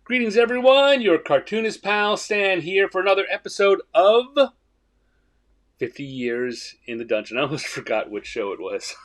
Greetings, everyone. Your cartoonist pal Stan here for another episode of 50 Years in the Dungeon. I almost forgot which show it was.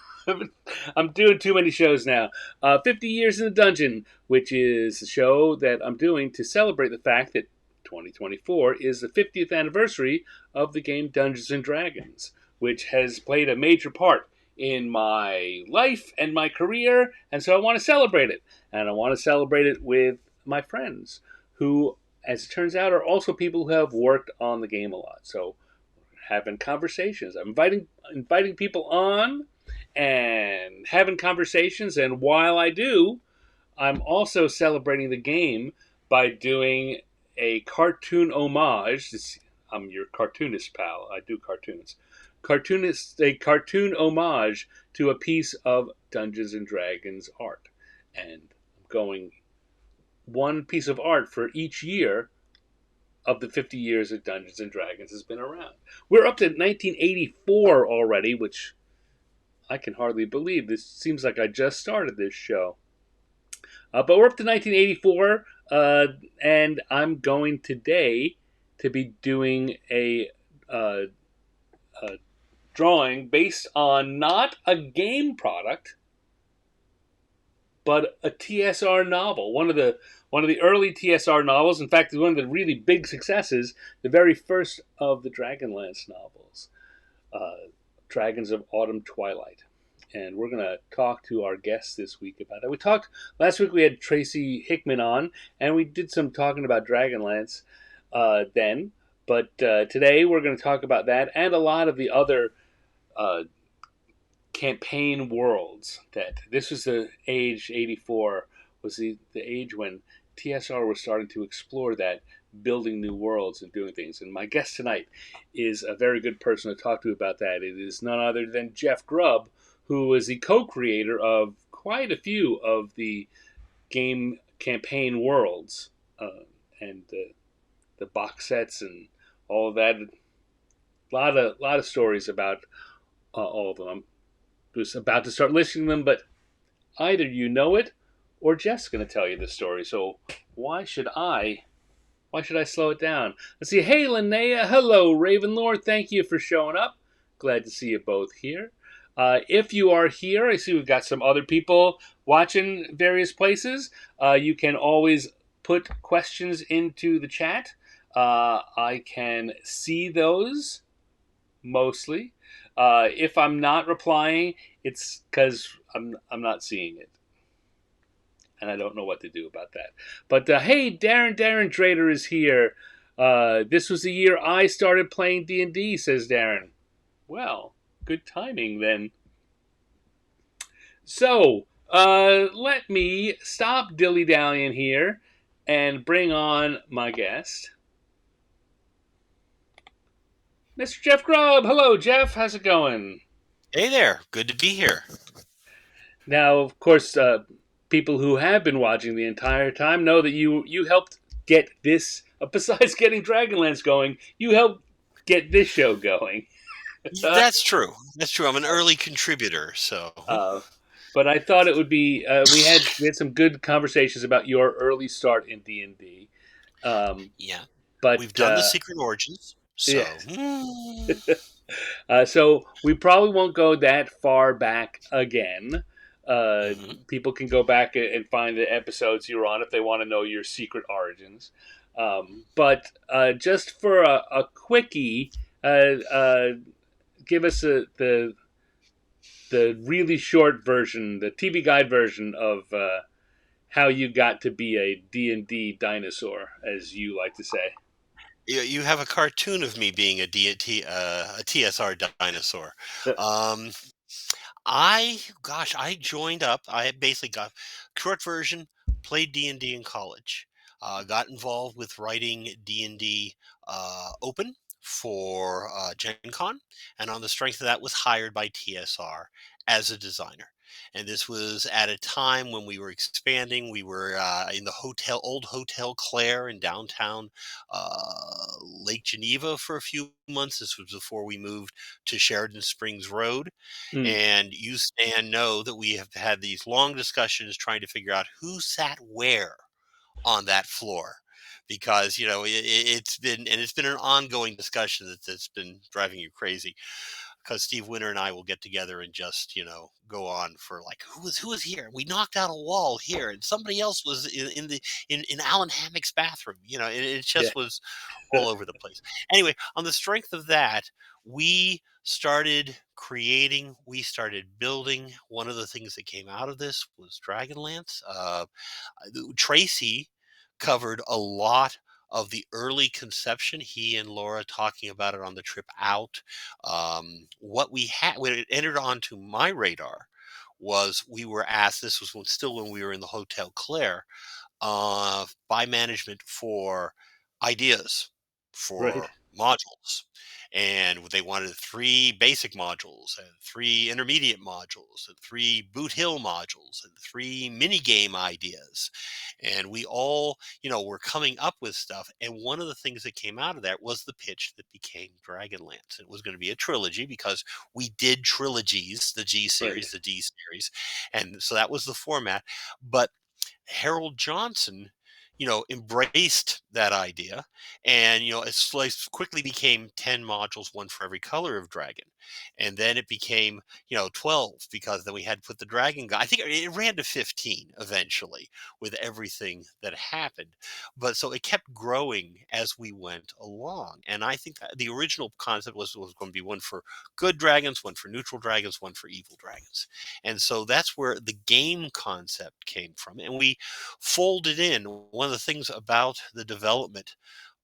I'm doing too many shows now. 50 Years in the Dungeon, which is a show that I'm doing to celebrate the fact that 2024 is the 50th anniversary of the game Dungeons and Dragons, which has played a major part in my life and my career, and so I want to celebrate it. And I want to celebrate it with my friends, who, as it turns out, are also people who have worked on the game a lot. So, having conversations. I'm inviting people on and having conversations. And while I do, I'm also celebrating the game by doing a cartoon homage. I'm your cartoonist pal. I do cartoons. A cartoon homage to a piece of Dungeons and Dragons art. And I'm going one piece of art for each year of the 50 years that Dungeons and Dragons has been around. We're up to 1984 already, which I can hardly believe. This seems like I just started this show. But we're up to 1984, and I'm going today to be doing a drawing based on not a game product, but a TSR novel. One of the early TSR novels. In fact, one of the really big successes. The very first of the Dragonlance novels, Dragons of Autumn Twilight. And we're going to talk to our guests this week about that. We talked last week. We had Tracy Hickman on, and we did some talking about Dragonlance then. But today we're going to talk about that and a lot of the other campaign worlds. That this was the age. 84 was the age when TSR was starting to explore that, building new worlds and doing things. And my guest tonight is a very good person to talk to about that. It is none other than Jeff Grubb, who is the co-creator of quite a few of the game campaign worlds and the box sets and all of that. A lot of stories about all of them. I'm just about to start listing them, but either you know it or Jeff's going to tell you the story. So why should I slow it down? Let's see. Hey, Linnea. Hello, Ravenlord. Thank you for showing up. Glad to see you both here. If you are here, I see we've got some other people watching various places. You can always put questions into the chat. I can see those mostly. If I'm not replying, it's because I'm not seeing it. And I don't know what to do about that. But hey, Darren Drader is here. This was the year I started playing D&D, says Darren. Well, good timing then. So, let me stop dilly-dallying here and bring on my guest, Mr. Jeff Grubb. Hello, Jeff. How's it going? Hey there. Good to be here. Now, of course, people who have been watching the entire time know that you helped get this, besides getting Dragonlance going, you helped get this show going. That's true. That's true. I'm an early contributor, so. But I thought it would be we had some good conversations about your early start in D&D. Yeah. But We've done the Secret Origins, so. Yeah. So we probably won't go that far back again. People can go back and find the episodes you were on if they want to know your secret origins. But just for a quickie, give us the really short version, the TV guide version of how you got to be a D&D dinosaur, as you like to say. You have a cartoon of me being a TSR dinosaur. I joined up. I basically got short version, played D&D in college. Got involved with writing D&D Open for Gen Con, and on the strength of that was hired by TSR as a designer. And this was at a time when we were expanding. We were in the old Hotel Claire in downtown Lake Geneva for a few months. This was before we moved to Sheridan Springs Road. And you, Stan, know that we have had these long discussions trying to figure out who sat where on that floor because it's been an ongoing discussion that's been driving you crazy because Steve Winter and I will get together and just go on for like who was here? We knocked out a wall here, and somebody else was in Alan Hammock's bathroom. It Yeah. just was all over the place. Anyway, on the strength of that, we started creating, we started building. One of the things that came out of this was Dragonlance. Tracy covered a lot of the early conception. He and Laura talking about it on the trip out. What we had when it entered onto my radar was we were asked. This was still when we were in the Hotel Claire by management for ideas Right. for modules. And they wanted 3 basic modules, and 3 intermediate modules, and 3 Boot Hill modules, and 3 mini game ideas. And we all, were coming up with stuff. And one of the things that came out of that was the pitch that became Dragonlance. It was going to be a trilogy because we did trilogies, the G Right. series, the D series. And so that was the format. But Harold Johnson, embraced that idea, and it quickly became 10 modules, one for every color of dragon, and then it became 12 because then we had to put the dragon guy. I think it ran to 15 eventually with everything that happened, but so it kept growing as we went along. And I think that the original concept was going to be one for good dragons, one for neutral dragons, one for evil dragons, and so that's where the game concept came from. And we folded in one of the things about the development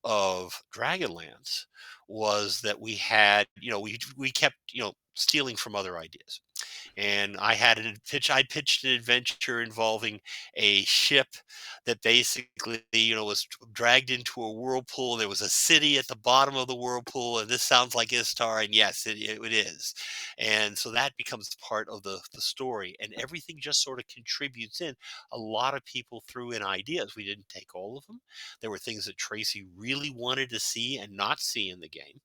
of Dragonlance was that we had, we kept, stealing from other ideas. And I pitched an adventure involving a ship that basically, was dragged into a whirlpool. There was a city at the bottom of the whirlpool, and this sounds like Istar, and yes, it is. And so that becomes part of the story, and everything just sort of contributes in. A lot of people threw in ideas. We didn't take all of them. There were things that Tracy really wanted to see and not see in the game.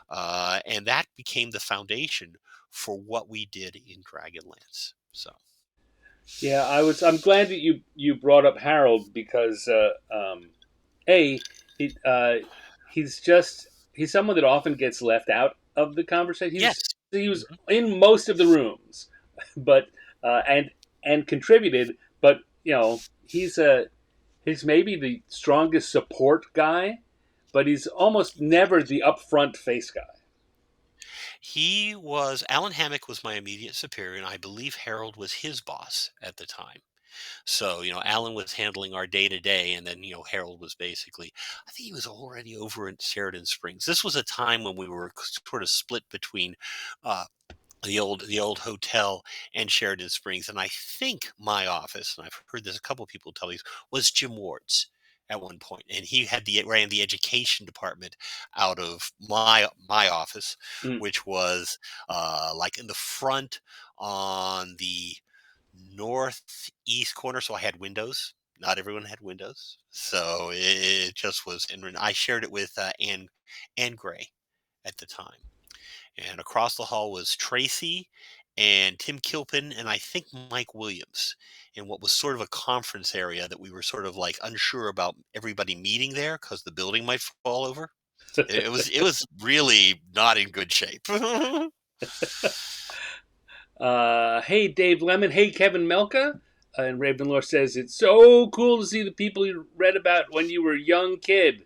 And that became the foundation for what we did in Dragonlance. So Yeah, I'm glad that you brought up Harold because a he he's someone that often gets left out of the conversation. yes, He was hmm in most of the rooms, but and contributed. But he's maybe the strongest support guy, but he's almost never the upfront face guy. he was. Alan Hammock was my immediate superior, and I believe Harold was his boss at the time. So, Alan was handling our day to day, and then, Harold was basically, I think he was already over in Sheridan Springs. This was a time when we were sort of split between uh, the old hotel and Sheridan Springs. And I think my office, and I've heard this a couple of people tell me, was Jim Ward's at one point, and he ran the education department out of my office, Mm. which was like in the front on the northeast corner. So I had windows. Not everyone had windows, so it just was. And I shared it with Ann Gray at the time. And across the hall was Tracy and Tim Kilpin and I think Mike Williams in what was sort of a conference area that we were sort of like unsure about everybody meeting there because the building might fall over. It was really not in good shape. Hey, Dave Lemon. Hey, Kevin Melka. And Ravenlore says, it's so cool to see the people you read about when you were a young kid.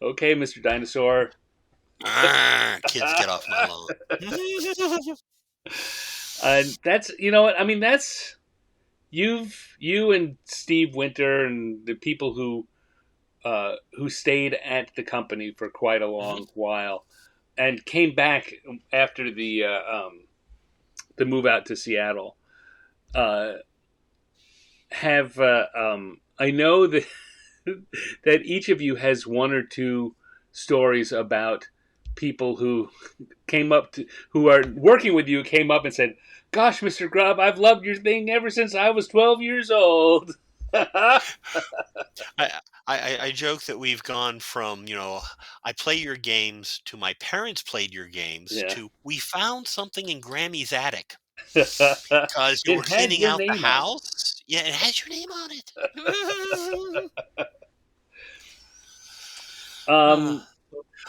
Okay, Mr. Dinosaur. Kids, get off my lawn. And that's, you know what? I mean, that's, you and Steve Winter and the people who stayed at the company for quite a long while and came back after the move out to Seattle. Uh, have I know that that each of you has one or two stories about people who came up to who are working with you came up and said, "Gosh, Mr. Grubb, I've loved your thing ever since I was 12 years old." I, I joke that we've gone from, I play your games to my parents played your games Yeah. to we found something in Grammy's attic. because you were It has cleaning your out the name on it. house. Yeah, it has your name on it. Um,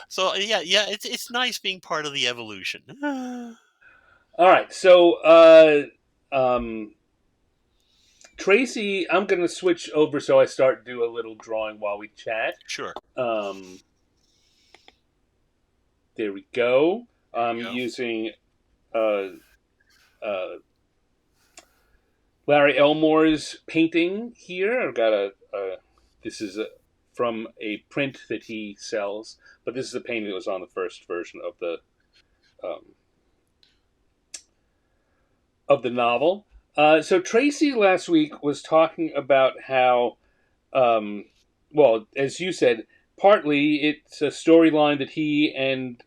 So yeah, it's nice being part of the evolution. all right, so um, Tracy, I'm going to switch over so I start do a little drawing while we chat. Sure. Um, there we go. There I'm you go. using uh, uh, Larry Elmore's painting here. I've got this is from a print that he sells, but this is the painting that was on the first version um, of the novel. So Tracy last week was talking about how, um, well, as you said, partly it's a storyline that he and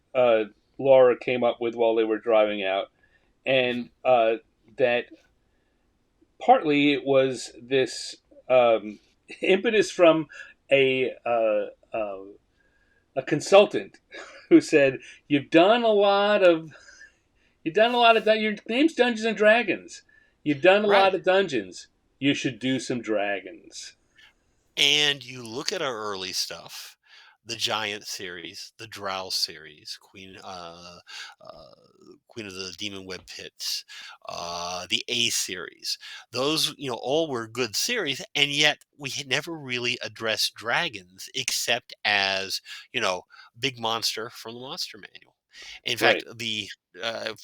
Laura came up with while they were driving out, Hmm. and that partly it was this impetus from a a consultant who said, "You've done a lot of your name's Dungeons and Dragons. You've done a Right. lot of dungeons. You should do some dragons." And you look at our early stuff, the Giant series, the Drow series, uh, Queen of the Demon Web Pits, the A series. Those, all were good series, and yet we had never really addressed dragons except as, you know, big monster from the Monster Manual. In fact, Right. the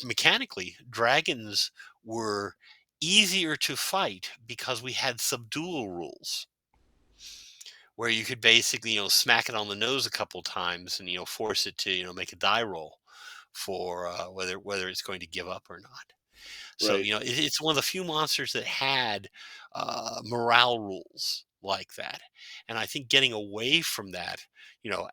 mechanically, dragons were easier to fight because we had subdual rules where you could basically, smack it on the nose a couple times and, force it to, make a die roll for whether it's going to give up or not. So, Right. it's one of the few monsters that had morale rules like that. And I think getting away from that,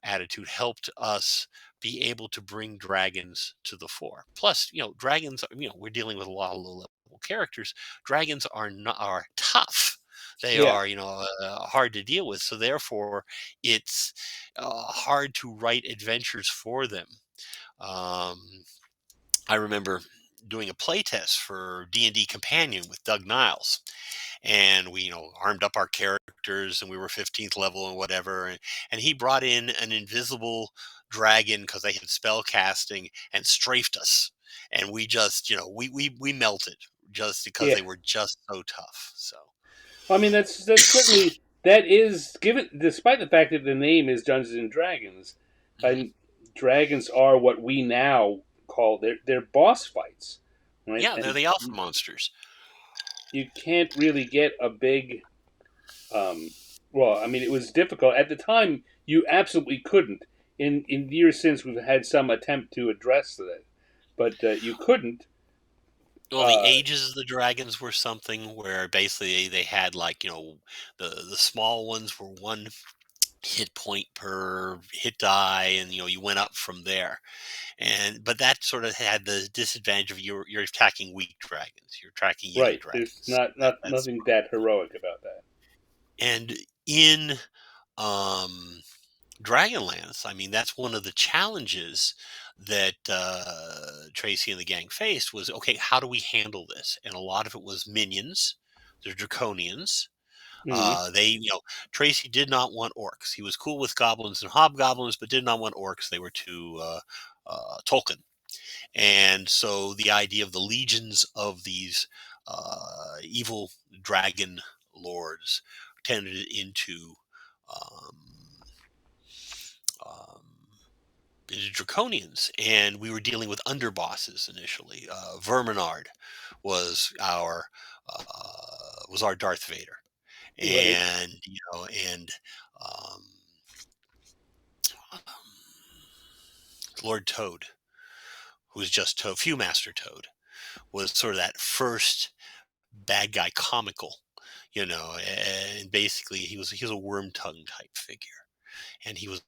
attitude helped us be able to bring dragons to the fore. Plus, dragons, we're dealing with a lot of low level characters. Dragons are tough. They Yeah. are, hard to deal with. So therefore, it's hard to write adventures for them. Um, I remember doing a playtest for D&D Companion with Doug Niles, and we armed up our characters, and we were 15th level and whatever, and he brought in an invisible dragon because they had spell casting and strafed us, and we just we melted just because Yeah. they were just so tough. So I mean, that's certainly that is given, despite the fact that the name is Dungeons and Dragons, mhm. and dragons are what we now call they're boss fights, right? Yeah, they're And the alpha monsters. you can't really get a big. Well, I mean, it was difficult at the time. You absolutely couldn't. In years since, we've had some attempt to address that, but you couldn't. Well, the Uh, ages of the dragons were something where basically they had, like, the small ones were one hit point per hit die, and you went up from there. And but that sort of had the disadvantage of you're attacking weak dragons, you're attacking young right. There's dragons. That's nothing that heroic about that. and in um Dragonlance, I mean, that's one of the challenges that Tracy and the gang faced was, okay, how do we handle this? And a lot of it was minions, the draconians. Hmm. They, Tracy did not want orcs. He was cool with goblins and hobgoblins, but did not want orcs. They were too Tolkien. And so the idea of the legions of these evil dragon lords tended into um, um, draconians, and we were dealing with underbosses initially. Verminard was our Darth Vader, Right. and um, Lord Toad, who was just Toad, Viewmaster Toad, was sort of that first bad guy comical, and basically he was a worm tongue type figure. And he was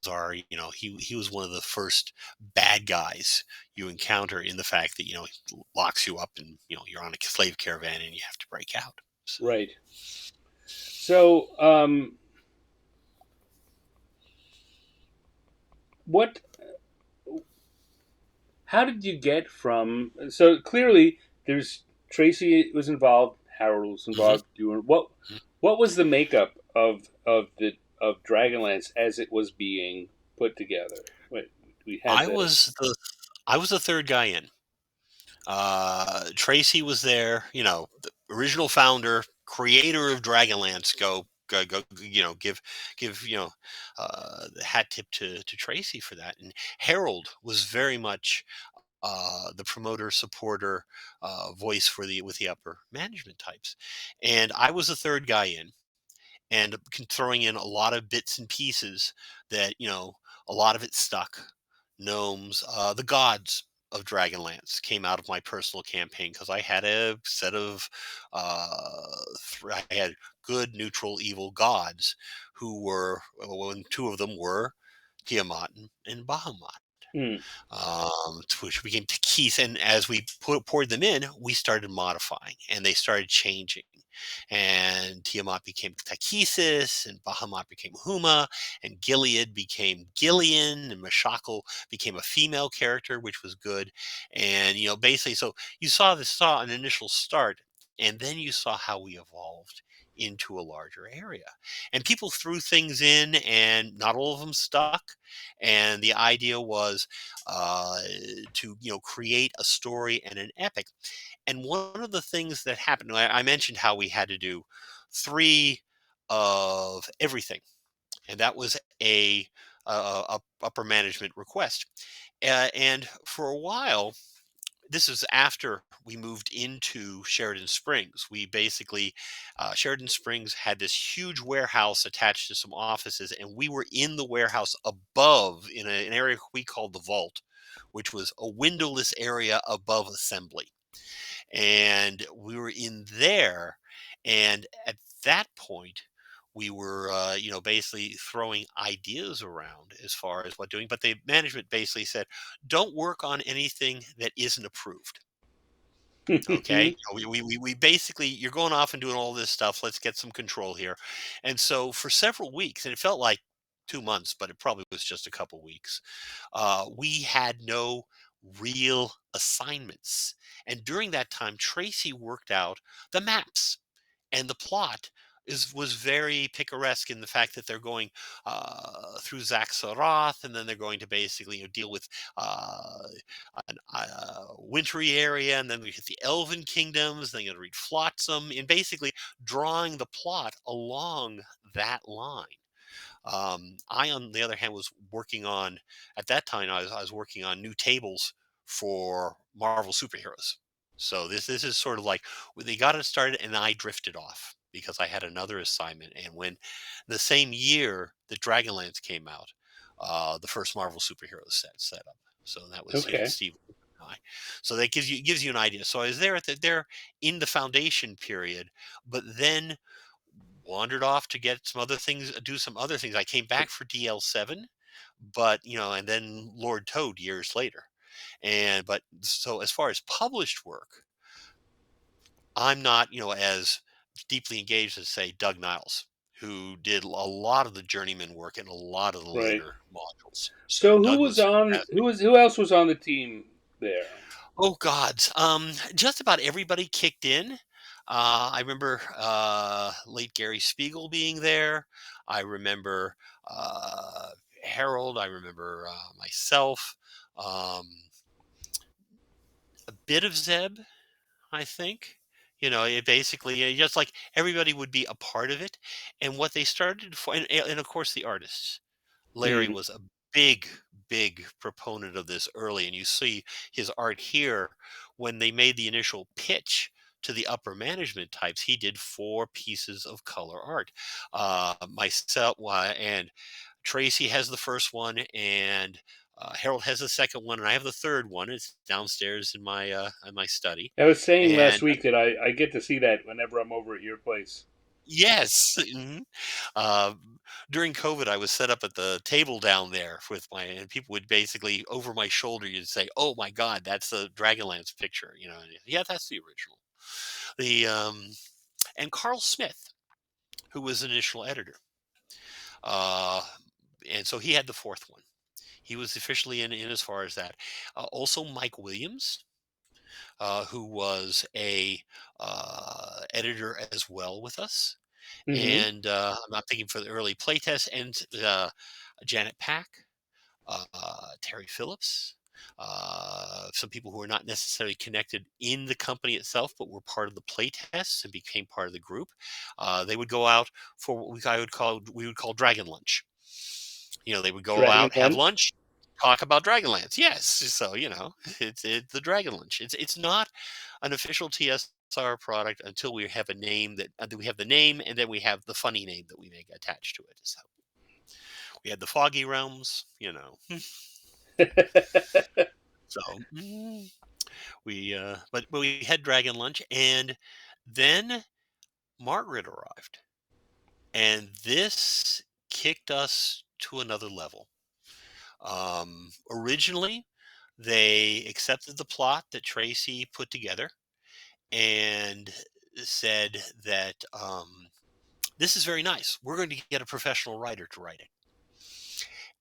he was one of the first bad guys you encounter in the fact that he locks you up and you're on a slave caravan and you have to break out. So Right. So, what? How did you get from? So clearly, there's Tracy was involved. Harold was Hmm. involved. You were what was the makeup of Dragonlance as it was being put together? Wait, we had I the was the I was the third guy in. Tracy was there, the original founder, creator of Dragonlance. Go, give the hat tip to Tracy for that. And Harold was very much the promoter, supporter, voice for the with the upper management types. And I was the third guy in, and throwing in a lot of bits and pieces that a lot of it stuck. Gnomes, the gods of Dragonlance came out of my personal campaign because I had a set of I had good, neutral, evil gods who were, well, and two of them were Tiamat and Bahamut, mm, which became Takis. And as we poured them in, we started modifying and they started changing. And Tiamat became Takisis, and Bahamut became Huma, and Gilead became Gillian, and Mashakal became a female character, which was good. And basically, so you saw an initial start, and then you saw how we evolved into a larger area. And people threw things in, and not all of them stuck. And the idea was to create a story and an epic. And one of the things that happened, I mentioned how we had to do three of everything, and that was a upper management request. And for a while, this is after we moved into Sheridan Springs. We basically, Sheridan Springs had this huge warehouse attached to some offices, and we were in the warehouse above in an area we called the vault, which was a windowless area above assembly. And we were in there, and at that point, we were, basically throwing ideas around as far as what doing. But the management basically said, "Don't work on anything that isn't approved." Okay, we basically, you're going off and doing all this stuff. Let's get some control here. And so for several weeks, and it felt like 2 months, but it probably was just a couple weeks. We had no real assignments. And during that time, Tracy worked out the maps, and the plot was very picaresque in the fact that they're going through Zaxaroth, and then they're going to basically deal with uh, an wintry area, and then we hit the Elven kingdoms. Then you're going to read Flotsam, and basically drawing the plot along that line. I, on the other hand, was working on, at that time, I was working on new tables for Marvel superheroes. So this is sort of like they got it started, and I drifted off because I had another assignment. And when the same year that Dragonlance came out, the first Marvel superheroes set up. So that was okay. Steve and I. So that gives you an idea. So I was there in the foundation period, but then wandered off to get some other things, do some other things. I came back for DL7, but and then Lord Toad years later. And but so as far as published work, I'm not, as deeply engaged as say Doug Niles, who did a lot of the journeyman work in a lot of the Right. later modules. So So Doug was fantastic. who else was on the team there? Oh gods, just about everybody kicked in. I remember late Gary Spiegel being there. I remember Harold. I remember myself. Um, a bit of Zeb, I think. It basically, just like everybody would be a part of it. And what they started for, and of course the artists. Larry Mm. was a big, big proponent of this early, and you see his art here. When they made the initial pitch to the upper management types, he did 4 pieces of color art. Myself and Tracy has the first one, and Harold has the second one, and I have the third one. It's downstairs in my study. I was saying last And week that I get to see that whenever I'm over at your place. yes. Uh, During COVID, I was set up at the table down there with and people would basically over my shoulder, you'd say, "Oh my God, that's the Dragonlance picture," and, yeah, that's the original. The And Carl Smith, who was an initial editor, uh, and so he had the fourth one. He was officially in as far as that. Also, Mike Williams. who was a editor as well with us. Mm-hmm. And I'm thinking for the early playtest, and Janet Pack, Terry Phillips, some people who are not necessarily connected in the company itself, but were part of the playtests and became part of the group. They would go out for what we would call Dragon Lunch. They would go Dragon out, have Lunch. lunch, talk about Dragonlance. Yes, so it's the Dragon Lunch. It's not an official TSR product until we have a name that we have the name, and then we have the funny name that we make attached to it. So we had the Foggy Realms. So but we had Dragon Lunch, and then Margaret arrived, and this kicked us to another level. Originally, they accepted the plot that Tracy put together and said that this is very nice. We're going to get a professional writer to write it,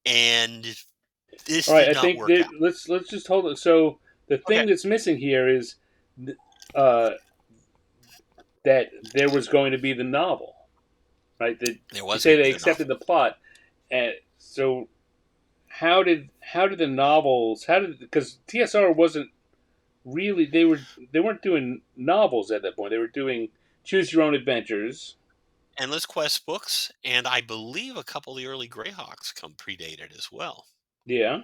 and this All right, did I not think work that out. let's just hold it. So the Okay, thing that's missing here is uh, that there was going to be the novel, right? That there you was say going to they be the accepted novel. the plot, and so how did the novels? How did because TSR wasn't really they weren't doing novels at that point. They were doing choose your own adventures. Endless Quest books, and I believe a couple of the early Greyhawks come predated as well. Yeah,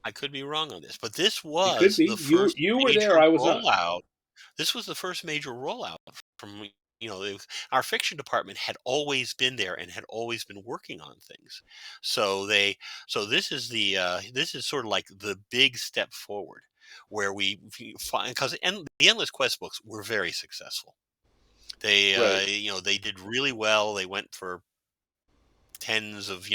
I could be wrong on this, but this you could was be. the You first you were there. major I was not. rollout. This was the first major rollout from our fiction department had always been there and had always been working on things. So this is sort of like the big step forward where we find, because the Endless Quest books were very successful. They Right. they did really well. They went for tens of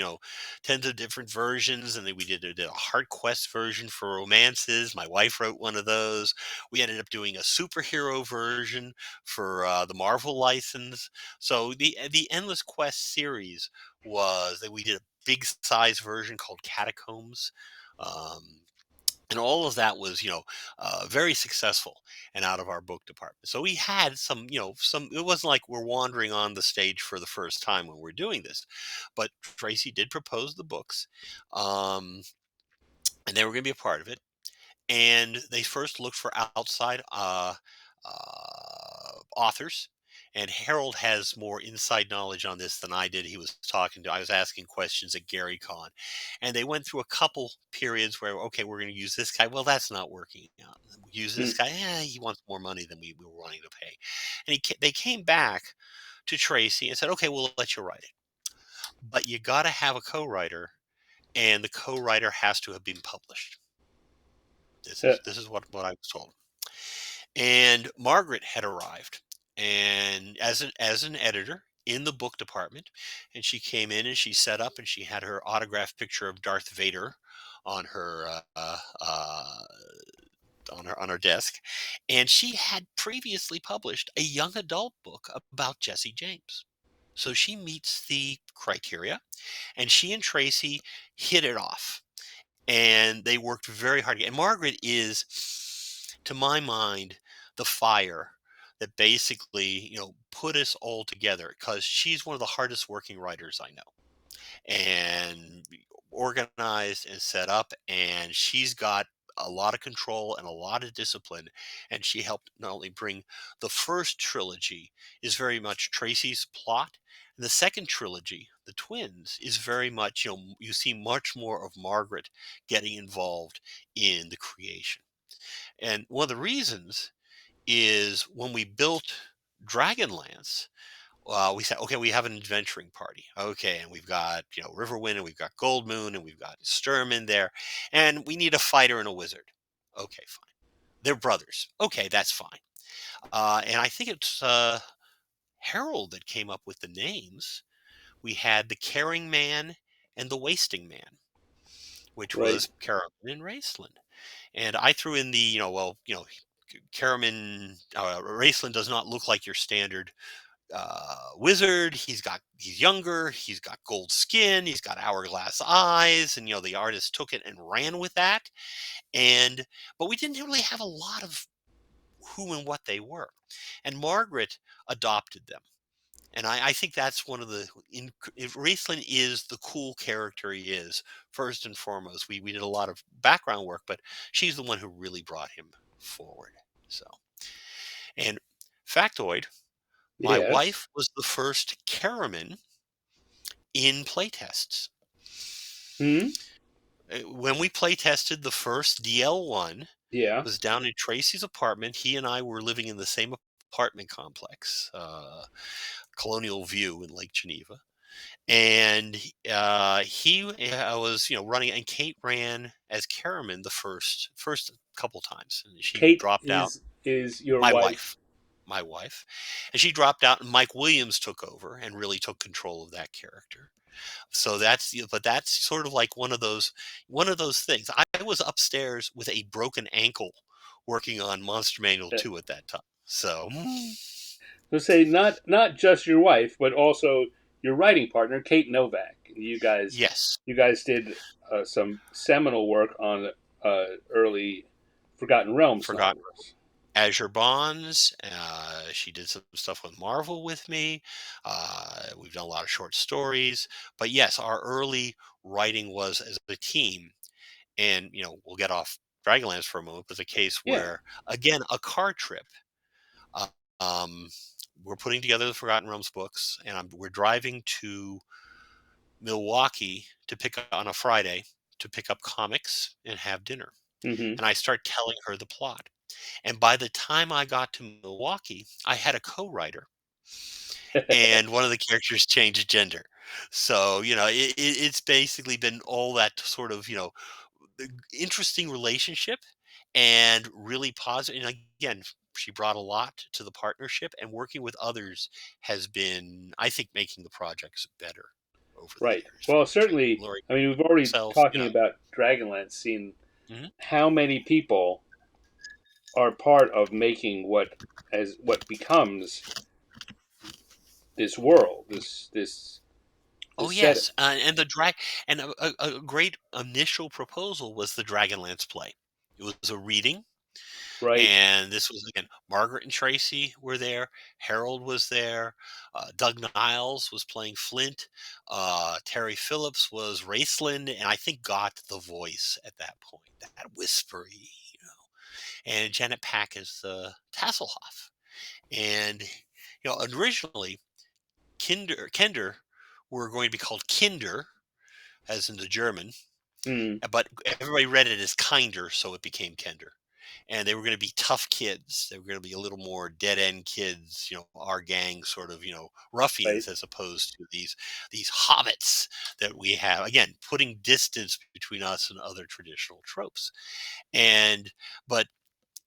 different versions, and then we did a hard quest version for romances. My wife wrote one of those. We ended up doing a superhero version for the Marvel license. So the Endless Quest series was that we did a big size version called Catacombs. um, and all of that was very successful and out of our book department. So we had some. It wasn't like we're wandering on the stage for the first time when we're doing this, but Tracy did propose the books, um, and they were going to be a part of it. And they first looked for outside authors. And Harold has more inside knowledge on this than I did. I was asking questions at Gary Con, and they went through a couple periods where, okay, we're going to use this guy. Well, that's not working out. We use this Mm. guy. He wants more money than we were wanting to pay. And they came back to Tracy and said, okay, we'll let you write it. But you got to have a co writer, and the co writer has to have been published. Uh, This is what I was told. And Margaret had arrived, and as an editor in the book department, and she came in and she set up and she had her autographed picture of Darth Vader on her on her desk, and she had previously published a young adult book about Jesse James. So she meets the criteria, and she and Tracy hit it off, and they worked very hard. And Margaret is, to my mind, the fire that basically put us all together, because she's one of the hardest working writers I know, and organized and set up, and she's got a lot of control and a lot of discipline. And she helped not only bring the first trilogy is very much Tracy's plot, and the second trilogy, the twins, is very much you see much more of Margaret getting involved in the creation. And one of the reasons is when we built Dragonlance, we said, okay, we have an adventuring party. Okay, and we've got Riverwind, and we've got Goldmoon, and we've got Sturm in there, and we need a fighter and a wizard. Okay, fine. They're brothers. Okay, that's fine. And I think it's Harold that came up with the names. We had the Caring Man and the Wasting Man, which right. was Caraman and Raceland. And I threw in the, Caraman, Raceland does not look like your standard wizard. He's younger, he's got gold skin, he's got hourglass eyes, and the artist took it and ran with that. And but we didn't really have a lot of who and what they were. And Margaret adopted them. And I think that's one of the if Raistlin is the cool character he is, first and foremost. We did a lot of background work, but she's the one who really brought him forward. So, and factoid, my Yes. wife was the first Karaman in playtests. Hmm. When we playtested the first DL1, Yeah. was down in Tracy's apartment. He and I were living in the same apartment complex, Colonial View in Lake Geneva. And he was, running, and Kate ran as Caraman the first couple times, and she Kate dropped out. is your My wife. wife, my wife, and she dropped out, and Mike Williams took over and really took control of that character. So but that's sort of like one of those things. I was upstairs with a broken ankle working on Monster Manual Uh, 2 at that time. So So say not just your wife, but also your writing partner, Kate Novak. yes, You guys did some seminal work on early Forgotten Realms forgot novels. Azure Bonds. She did some stuff with Marvel with me. We've done a lot of short stories. But yes, our early writing was as a team. And, we'll get off Dragonlance for a moment, but the case Yeah. where, again, a car trip. Uh, um, we're putting together the Forgotten Realms books, and we're driving to Milwaukee to pick up on a Friday to pick up comics and have dinner. Hmm. And I start telling her the plot. And by the time I got to Milwaukee, I had a co-writer, and one of the characters changed gender. So, it's basically been all that sort of, interesting relationship and really positive. And again, she brought a lot to the partnership, and working with others has been, I think, making the projects better over the Right. years for Well, each other. certainly. Lori, I mean, we've already myself, talking about Dragonlance, seen Mhm. how many people are part of making what becomes this world, Oh this setting. yes, and a great initial proposal was the Dragonlance play. It was a reading. Right. And this was, again, Margaret and Tracy were there. Harold was there. Doug Niles was playing Flint. Terry Phillips was Raceland, and I think got the voice at that point, that whispery, and Janet Pack is Tasselhoff. And, originally, Kinder were going to be called Kinder, as in the German, Mm, but everybody read it as Kinder, so it became Kender. And they were going to be tough kids. They were going to be a little more dead end kids, our gang sort of, right. ruffians, as opposed to these hobbits that we have. Again, putting distance between us and other traditional tropes. And but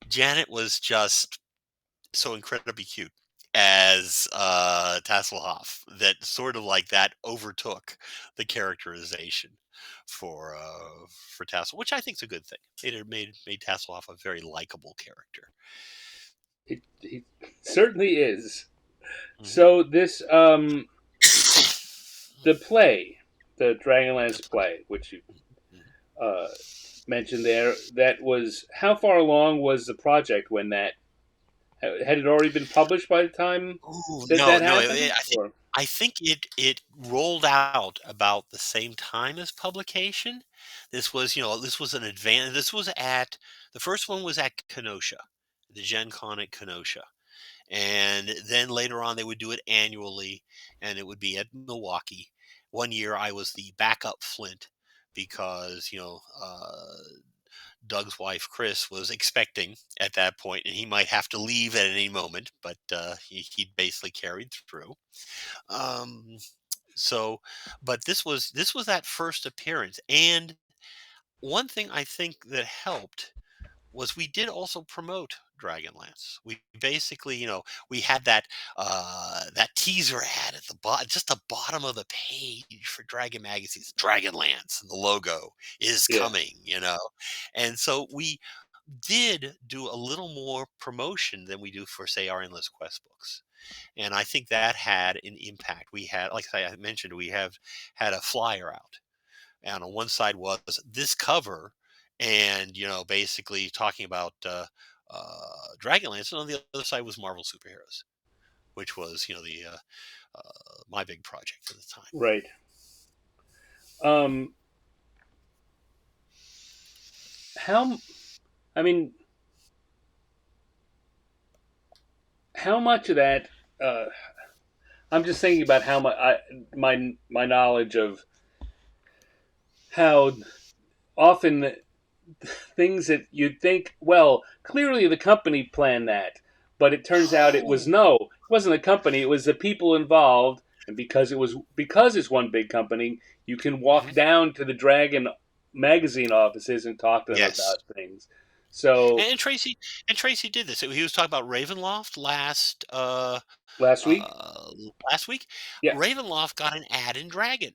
Janet was just so incredibly cute as Tasselhoff, that sort of like that overtook the characterization for Tassel, which I think is a good thing. It made Tasselhoff a very likable character. He certainly is. Hmm. So this the play, the Dragonlance play, which you uh, mentioned there, that was how far along was the project when that had it already been published by the time Ooh, that no, that no. happened? Or I think it rolled out about the same time as publication. This was an advance. This was at the first one was at Kenosha, the Gen Con at Kenosha, and then later on they would do it annually, and it would be at Milwaukee. One year I was the backup Flint because Doug's wife Chris was expecting at that point, and he might have to leave at any moment, but he basically carried through. Um, so, but this was that first appearance, and one thing I think that helped was we did also promote Dragonlance. We basically, we had that teaser ad at the bottom, just the bottom of the page for Dragon Magazine's Dragonlance, and the logo is yeah, coming, and so we did do a little more promotion than we do for, say, our Endless Quest books. And I think that had an impact. We had, like I mentioned, we have had a flyer out, and on one side was this cover, and basically talking about Dragonlance, and on the other side was Marvel Superheroes, which was the my big project at the time. Right. Um, how? I mean, how much of that? Uh, I'm just thinking about how my knowledge of how often things that you'd think, well, clearly the company planned that, but it turns out it was Oh, no, it wasn't the company, it was the people involved, and because it's one big company, you can walk mhm. down to the Dragon magazine offices and talk to them Yes. about things. So And Tracy did this. He was talking about Ravenloft last week, uh, last week. yeah, Ravenloft got an ad in Dragon,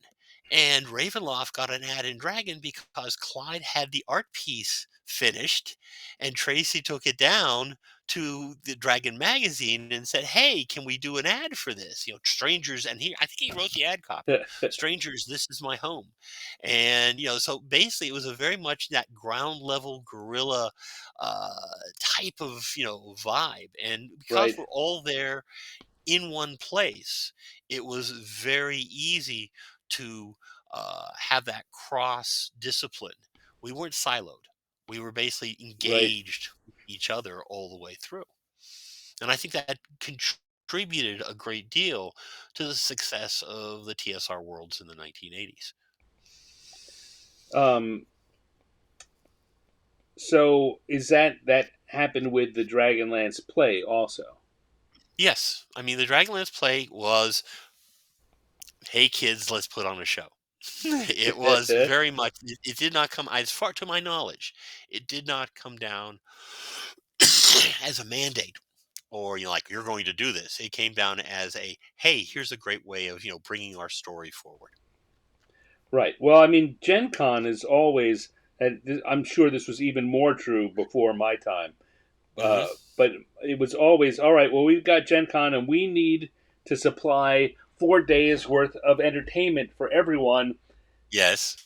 and Ravenloft got an ad in Dragon because Clyde had the art piece finished, and Tracy took it down to the Dragon magazine and said, "Hey, can we do an ad for this? Strangers." And I think he wrote the ad copy. "Strangers, this is my home." And so basically, it was a very much that ground level guerrilla uh, type of vibe, and because right, we're all there in one place, it was very easy to have that cross discipline. We weren't siloed. We were basically right. engaged with each other all the way through, and I think that contributed a great deal to the success of the TSR worlds in the 1980s. Um, so is that happened with the Dragonlance play also? Yes, I mean the Dragonlance play was, "Hey kids, let's put on a show." It was very much. It did not come, as far to my knowledge, it did not come down as a mandate, or like, "You're going to do this." It came down as a, "Hey, here's a great way of bringing our story forward." Right. Well, I mean, Gen Con is always, and I'm sure this was even more true before my time, Hmm. but it was always, all right, well, we've got Gen Con and we need to supply 4 days worth of entertainment for everyone. Yes.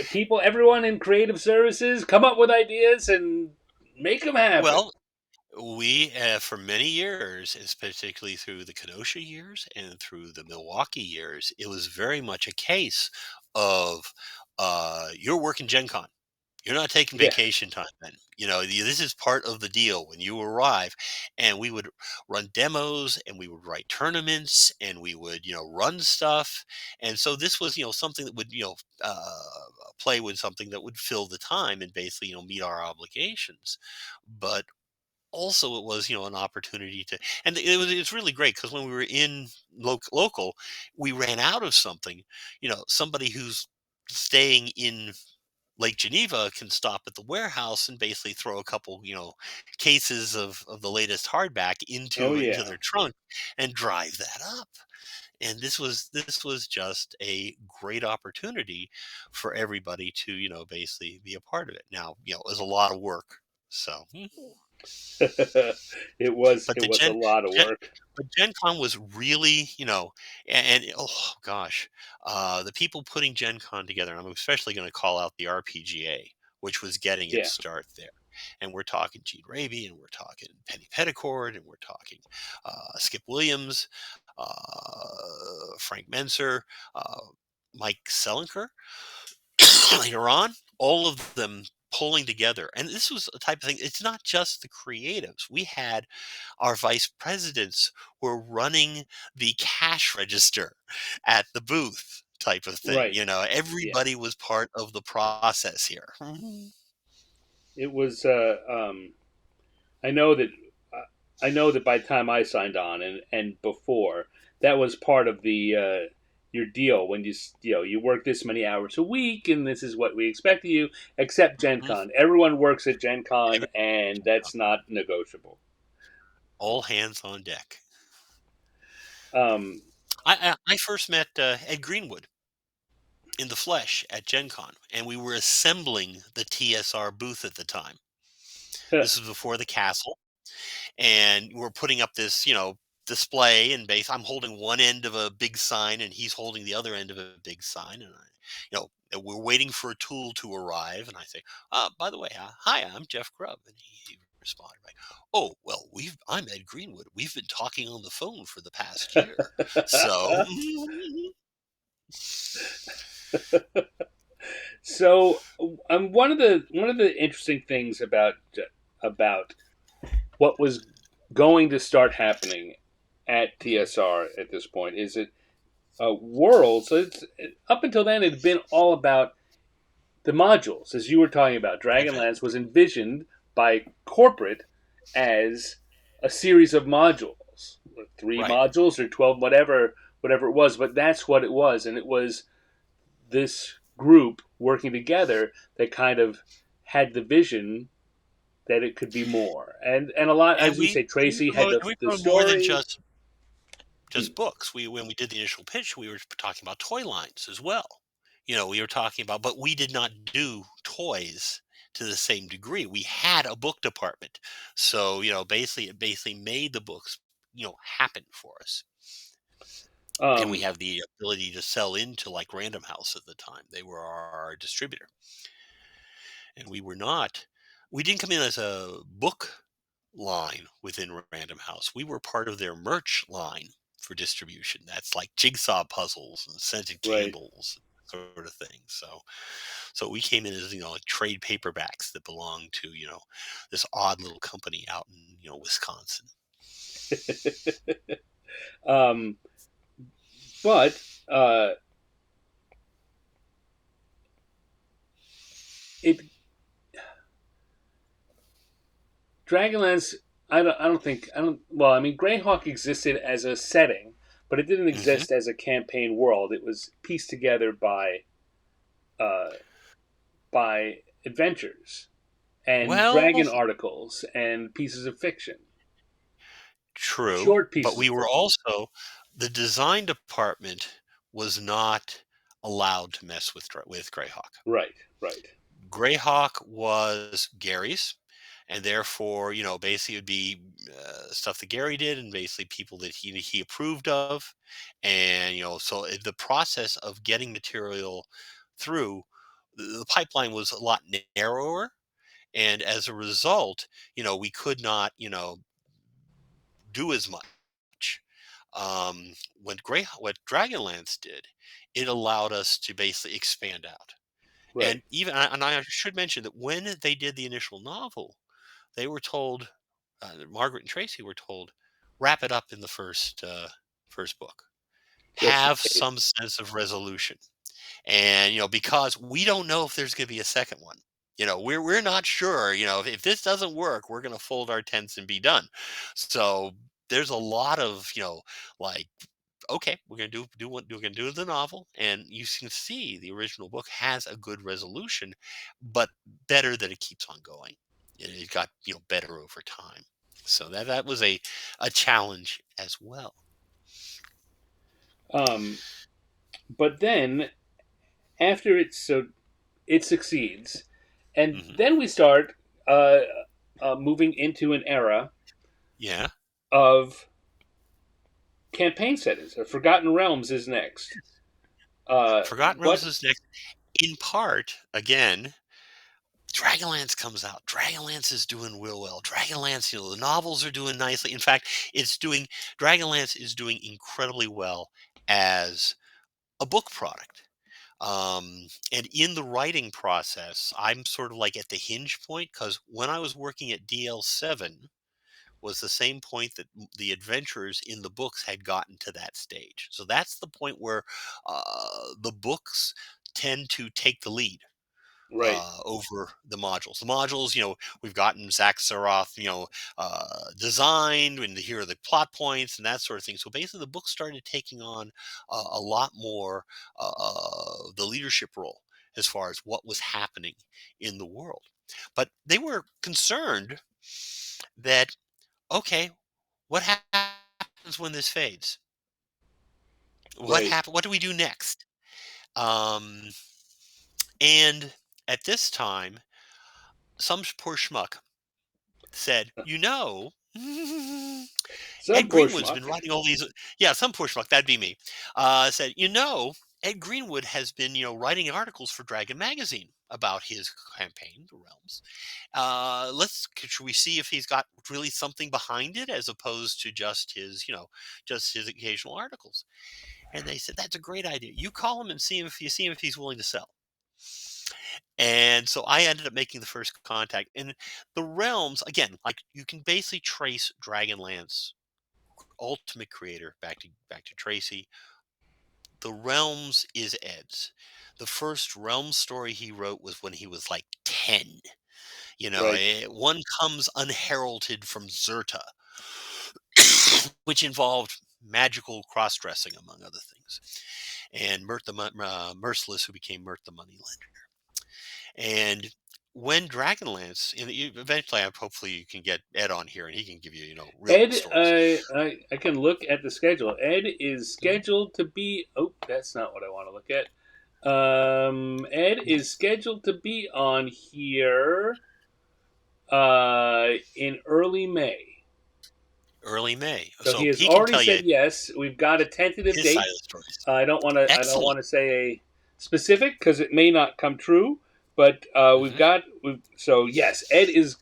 People, everyone in creative services, come up with ideas and make them happen. Well, we for many years, particularly through the Kenosha years and through the Milwaukee years, it was very much a case of you're working Gen Con. You're not taking Yeah. vacation time then. This is part of the deal when you arrive. And we would run demos, and we would write tournaments, and we would, run stuff. And so this was, something that would, play with something that would fill the time and basically, meet our obligations. But also it was, an opportunity to, and it's really great because when we were in local, we ran out of something, somebody who's staying in Lake Geneva can stop at the warehouse and basically throw a couple, cases of the latest hardback Oh, into yeah. their trunk and drive that up. And this was just a great opportunity for everybody to, basically be a part of it. Now, it was a lot of work. So, but It the was a lot of Gen work. but Gen Con was really, and oh gosh, the people putting Gen Con together, and I'm especially going to call out the RPGA, which was getting its Yeah. start there. And we're talking Gene Raby, and we're talking Penny Petticord, and we're talking Skip Williams, Frank Menser, uh, Mike Selinker. Later on, all of them pulling together. And this was a type of thing. It's not just the creatives. We had our vice presidents were running the cash register at the booth type of thing. Right. Yeah. Everybody was part of the process here. Mhm. It was. I know that uh, I know that by the time I signed on and before, that was part of the your deal when you work this many hours a week and this is what we expect of you. Except Gen Mhm. Con, everyone works at Gen Con Every- and that's not negotiable. All hands on deck. Um, I first met Ed Greenwood in the flesh at Gen Con, and we were assembling the TSR booth at the time. This was before the castle, and we're putting up this, display and base. I'm holding one end of a big sign, and he's holding the other end of a big sign, and and we're waiting for a tool to arrive. And I say, "By the way, hi, I'm Jeff Grubb," and he responded, right? Oh, well, I'm Ed Greenwood. We've been talking on the phone for the past year. So, So, one of the interesting things about what was going to start happening at TSR at this point is that world. So it's up until then it had been all about the modules, as you were talking about. okay, Dragonlance was envisioned by corporate as a series of modules, three right. modules or 12, whatever it was. But that's what it was, and it was this group working together that kind of had the vision that it could be more. And a lot, And as you we say, Tracy had we the promoted more than story. just books. When we did the initial pitch, we were talking about toy lines as well. We were talking about, but we did not do toys to the same degree. We had a book department, so basically, it basically made the books, happen for us. And we Um, have the ability to sell into like Random House at the time. They were our distributor, and we didn't come in as a book line within Random House. We were part of their merch line for distribution. That's like jigsaw puzzles and scented right. candles, sort of thing. So we came in as like trade paperbacks that belonged to this odd little company out in Wisconsin. um, but it Dragonlance. I don't. Well, I mean, Greyhawk existed as a setting, but it didn't Hmm. exist as a campaign world. It was pieced together uh, by adventures and dragon Well, articles and pieces of fiction, true, short but pieces we of were fiction. also the design department was not allowed to mess with Greyhawk. Right, right. Greyhawk was Gary's, and therefore, basically it would be stuff that Gary did, and basically people that he approved of, and so the process of getting material through the pipeline was a lot narrower, and as a result, we could not, do as much. What Dragonlance did, it allowed us to basically expand out. Right. And I should mention that when they did the initial novel, they were told, Margaret and Tracy were told, wrap it up in the first book. Just in Have case. some sense of resolution, and because we don't know if there's going to be a second one. We're not sure. If this doesn't work, we're going to fold our tents and be done. So there's a lot of like, okay, we're gonna do what we're gonna do the novel, and you can see the original book has a good resolution, but better that it keeps on going. It got better over time, so that was a challenge as well. Um, but then after it succeeds, and Hmm. then we start uh, moving into an era Yeah, of campaign settings. Forgotten Realms is next. Forgotten What? Realms is next. In part, again, Dragonlance comes out. Dragonlance is doing real well. Dragonlance, the novels are doing nicely. In fact, Dragonlance is doing incredibly well as a book product. And in the writing process, I'm sort of like at the hinge point, because when I was working at DL7 was the same point that the adventurers in the books had gotten to that stage. So that's the point where the books tend to take the lead Right. over the modules. The modules, we've gotten Zach Saroff, designed, and here are the plot points and that sort of thing. So basically, the book started taking on a lot more the leadership role as far as what was happening in the world. But they were concerned that, okay, what happens when this fades? What Right. happen? What do we do next? Um, and at this time, some poor schmuck said, Some Ed poor Greenwood's been schmuck. writing all these. Yeah, some poor schmuck, that'd be me. Said, Ed Greenwood has been, writing articles for Dragon Magazine about his campaign, The Realms. Should we see if he's got really something behind it as opposed to just his occasional articles? And they said, that's a great idea. You call him and see him if he's willing to sell. And so I ended up making the first contact. And the Realms, again, like you can basically trace Dragonlance ultimate creator back to Tracy. The Realms is Ed's. The first Realm story he wrote was when he was like 10. Right. One comes unheralded from Zerta, which involved magical cross-dressing, among other things, and Mert the Merciless, who became Mert the Moneylender. And when Dragonlance, and eventually, hopefully, you can get Ed on here, and he can give you, real Ed, stories. I can look at the schedule. Ed is Mhm. scheduled to be. Oh, that's not what I want to look at. Ed is scheduled to be on here in early May. Early May, So he so has he can already tell you said yes. We've got a tentative his side date. of the stories. I don't want to. I don't Excellent. want to say a specific because it may not come true. But we've Hmm. got. So yes, Ed is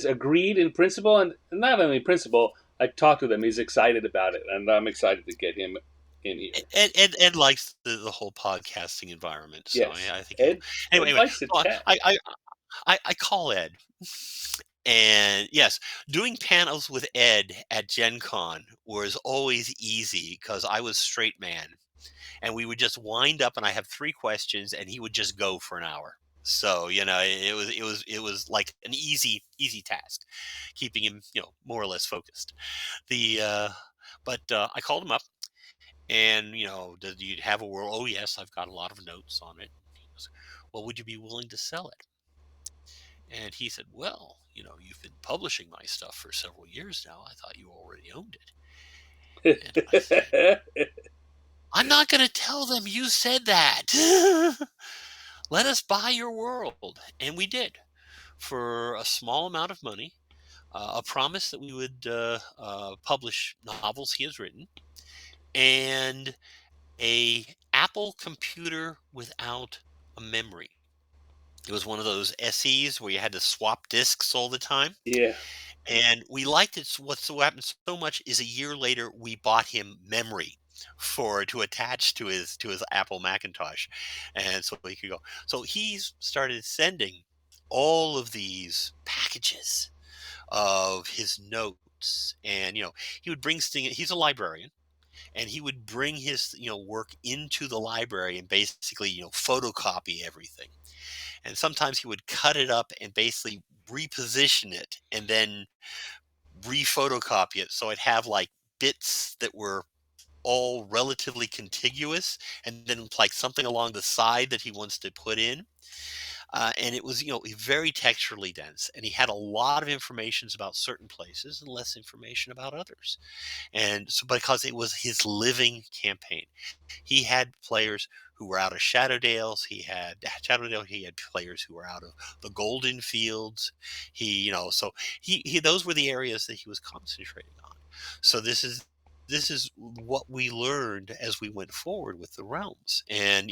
agreed in principle, and not only principle. I talked with him. He's excited about it, and I'm excited to get him in here. Ed likes the whole podcasting environment, so Yes, I think he'll. Ed. Anyway, Ed anyway, likes to so chat. I call Ed, and yes, doing panels with Ed at Gen Con was always easy because I was straight man, and we would just wind up, and I have 3 questions, and he would just go for an hour. So it was like an easy task, keeping him more or less focused. The but I called him up. And, did you have a world? Oh, yes, I've got a lot of notes on it. He goes, well, would you be willing to sell it? And he said, well, you've been publishing my stuff for several years now. I thought you already owned it. And I said, I'm not going to tell them you said that. Let us buy your world. And we did for a small amount of money, a promise that we would publish novels he has written, and a Apple computer without a memory. It was one of those SEs where you had to swap disks all the time. Yeah. And we liked it. What so happened so much is a year later we bought him memory for to attach to his Apple Macintosh, and so he could go. So he's started sending all of these packages of his notes, and he would bring things. He's a librarian, and he would bring his work into the library and basically photocopy everything. And sometimes he would cut it up and basically reposition it and then rephotocopy it so it'd have like bits that were all relatively contiguous, and then like something along the side that he wants to put in. And it was, very texturally dense, and he had a lot of information about certain places and less information about others. And so, because it was his living campaign, he had players who were out of Shadowdale. He had players who were out of the Golden Fields. So he those were the areas that he was concentrating on. So this is what we learned as we went forward with the realms. And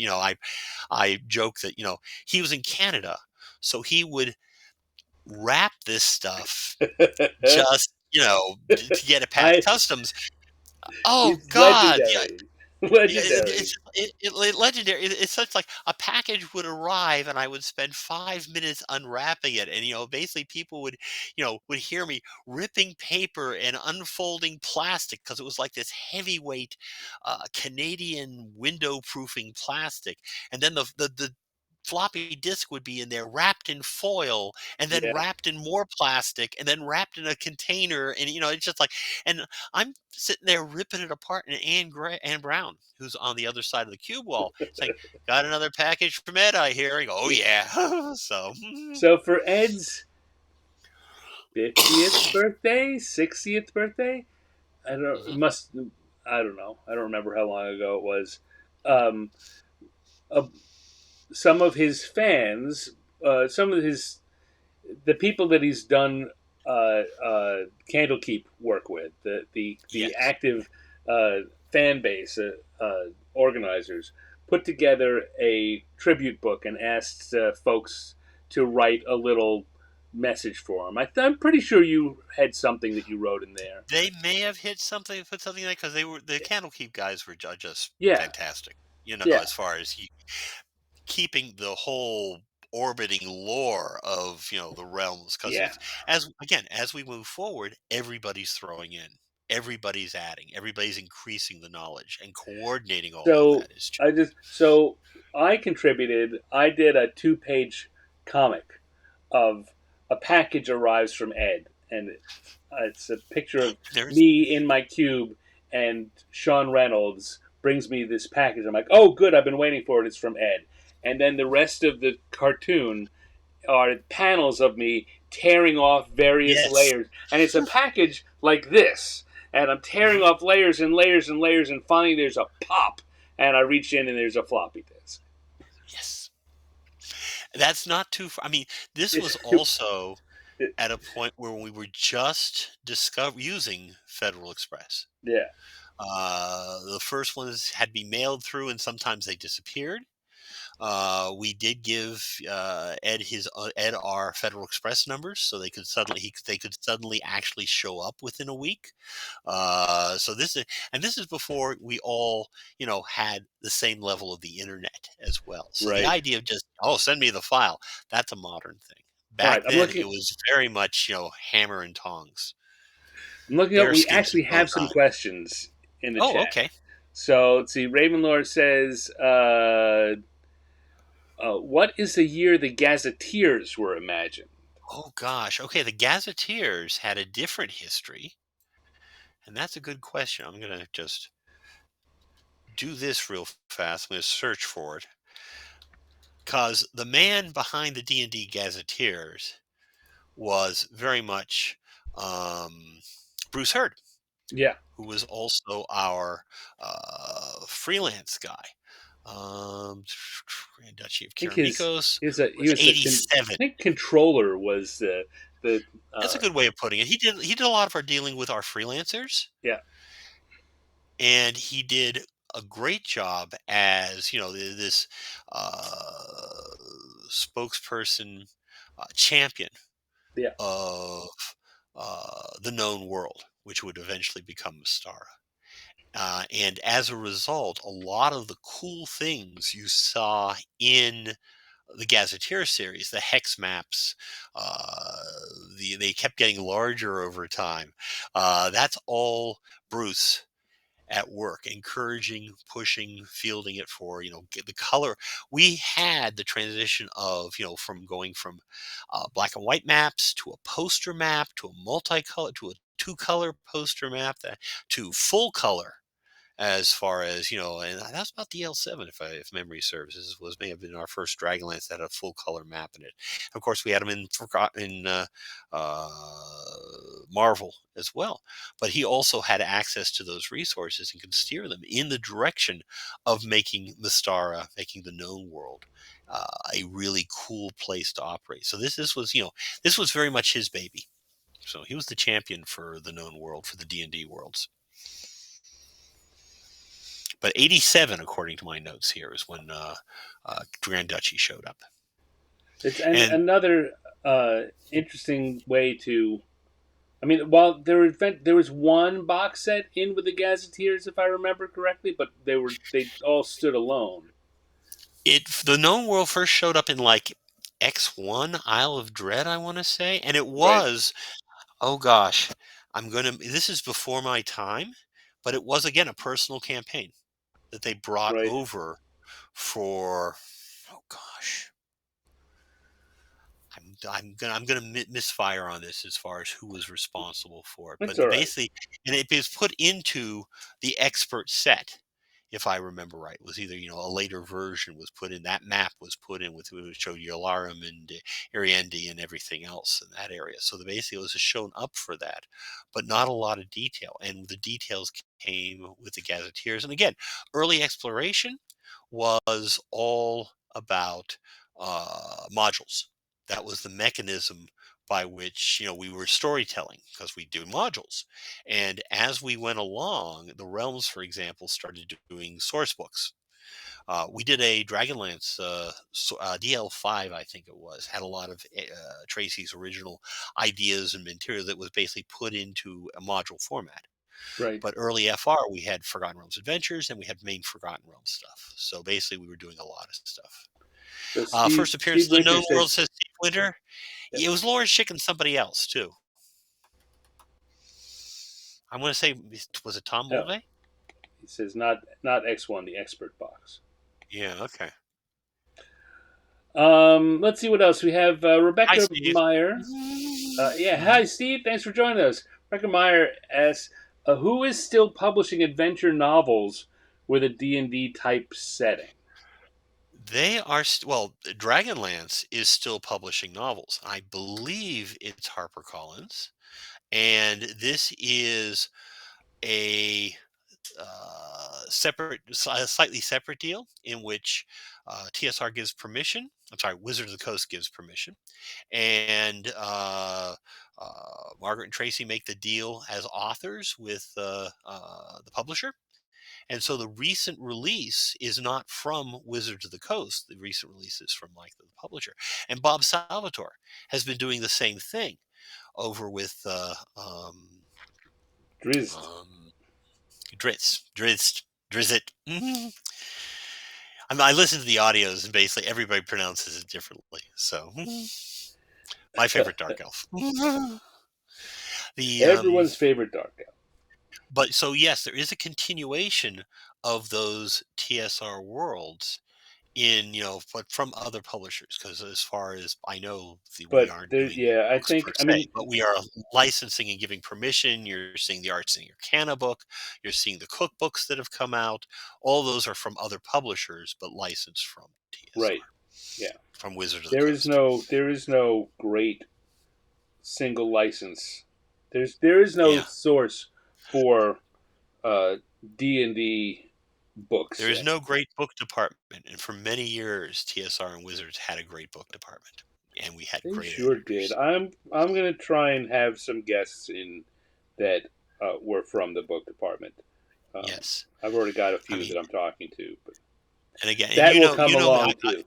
I joke that he was in Canada, so he would wrap this stuff just to get it past I. customs. Oh It's God, yeah, legendary. yeah, Legendary. legendary. It's such like a package would arrive, and I would spend 5 minutes unwrapping it, and basically people would hear me ripping paper and unfolding plastic because it was like this heavyweight Canadian window proofing plastic, and then the floppy disk would be in there wrapped in foil and then Yeah. wrapped in more plastic and then wrapped in a container, and it's just like, and I'm sitting there ripping it apart, and Ann Brown, who's on the other side of the cube wall, saying, got another package from Ed, I hear. I go, oh yeah. So So for Ed's 50th birthday, 60th birthday, I don't. It mhm. must. I don't know. I don't remember how long ago it was. Um, uh, some of his fans, some of the people that he's done Candlekeep work with, the Yes. active fan base, organizers put together a tribute book and asked folks to write a little message for him. I'm pretty sure you had something that you wrote in there. They may have hit something, put something like because they were the Candlekeep guys were just Yeah, fantastic. yeah, As far as keeping the whole orbiting lore of the realms, because yeah. it's as we move forward, everybody's throwing in, everybody's adding, everybody's increasing the knowledge and coordinating all of So that is so I contributed. I did a 2-page comic of a package arrives from Ed, and it's a picture of there's me in my cube, and Sean Reynolds brings me this package. I'm like, oh, good, I've been waiting for it. It's from Ed. And then the rest of the cartoon are panels of me tearing off various yes. layers, and it's a package like this. And I'm tearing Mhm. off layers and layers and layers, and finally there's a pop, and I reach in and there's a floppy disk. Yes. That's not too far. I mean, this was It, also at a point where we were just using Federal Express. yeah, The first ones had been mailed through, and sometimes they disappeared. We did give Ed our Federal Express numbers, so they could suddenly actually show up within a week. So this is before we all had the same level of the internet as well. So the right. idea of just send me the file, that's a modern thing. All right, Back then it was very much hammer and tongs, I'm looking up. bear We skins and actually bow have some tie. questions in the Oh, chat. okay. So let's see. Ravenlord says, "What is the year the Gazetteers were imagined?" Oh gosh. Okay, the Gazetteers had a different history, and that's a good question. I'm gonna just do this real fast. I'm gonna search for it because the man behind the D&D Gazetteers was very much Bruce Hurd, Yeah, who was also our freelance guy. Grand Duchy of I think his Kiramikos he was was I 87. think controller was the That's a good way of putting it. He did a lot of our dealing with our freelancers, yeah, and he did a great job as this uh, spokesperson, champion yeah. of the known world, which would eventually become Mystara. And as a result, a lot of the cool things you saw in the Gazetteer series, the hex maps, uh, they kept getting larger over time. That's all Bruce at work, encouraging, pushing, fielding it for get the color. We had the transition of from going from black and white maps to a poster map to a multicolor to a two-color poster map to full color, as far as and that's about the L7, if memory serves. This may have been our first Dragonlance that had a full color map in it. Of course, we had them uh, Marvel as well, but he also had access to those resources and could steer them in the direction of making Mystara, making the known world a really cool place to operate. So this was very much his baby. So he was the champion for the known world, for the D&D worlds. But 87, according to my notes here, is when Grand Duchy showed up. It's And another interesting way to. I mean, while there was one box set in with the Gazetteers, if I remember correctly, but they all stood alone. the known world first showed up in like X1 Isle of Dread, I want to say, and it Right, was, oh gosh, this is before my time, but it was again a personal campaign that they brought right. over for, oh gosh, I'm gonna misfire on this as far as who was responsible for it, That's but all right. basically, and it was put into the expert set, if I remember right. It was either a later version was put in. That map was put in with it showed Yolarum and Ariandi and everything else in that area. So basically, it was shown up for that, but not a lot of detail. And the details came with the Gazetteers. And again, early exploration was all about modules. That was the mechanism by which we were storytelling because we do modules. And as we went along, the realms, for example, started doing source books. We did a Dragonlance DL5, I think it was, had a lot of Tracy's original ideas and material that was basically put into a module format. Right. But early FR, we had Forgotten Realms Adventures and we had main Forgotten Realms stuff. So basically, we were doing a lot of stuff. So First appearance Steve of the Winter Known says, World, says Steve Winter. yeah, It was Lawrence Schick and somebody else, too. I'm going to say, was it Tom oh, Mulvey? he says not X1, the expert box. Yeah, okay. Let's see what else we have. Hi, Rebecca Steve. Meyer. Yeah, hi Steve. Thanks for joining us. Rebecca Meyer asks, who is still publishing adventure novels with a D&D type setting? They are, well, Dragonlance is still publishing novels. I believe it's HarperCollins. And this is a a slightly separate deal in which TSR gives permission. I'm sorry, Wizard of the Coast gives permission, and Margaret and Tracy make the deal as authors with the publisher. And so the recent release is not from Wizards of the Coast. The recent release is from like the publisher. And Bob Salvatore has been doing the same thing over with Drizzt. um, Drizzt. I listen to the audios and basically everybody pronounces it differently. So my favorite dark elf. the Everyone's favorite dark elf. But so yes, there is a continuation of those TSR worlds but from other publishers, because as far as I know, we But aren't there, doing yeah, I books think, per I se, mean, but we are licensing and giving permission. You're seeing the Arts in Your Canna book. You're seeing the cookbooks that have come out. All those are from other publishers, but licensed from right, TSR, yeah. from Wizard of the There is Coast. no great single license. There is no Yeah. source for D&D books There is yet. no great book department, and for many years, TSR and Wizards had a great book department, and we had They great sure did. editors. I'm gonna try and have some guests in that were from the book department. Yes, I've already got a I few mean, that I'm talking to, but and again, and that will come me. along too.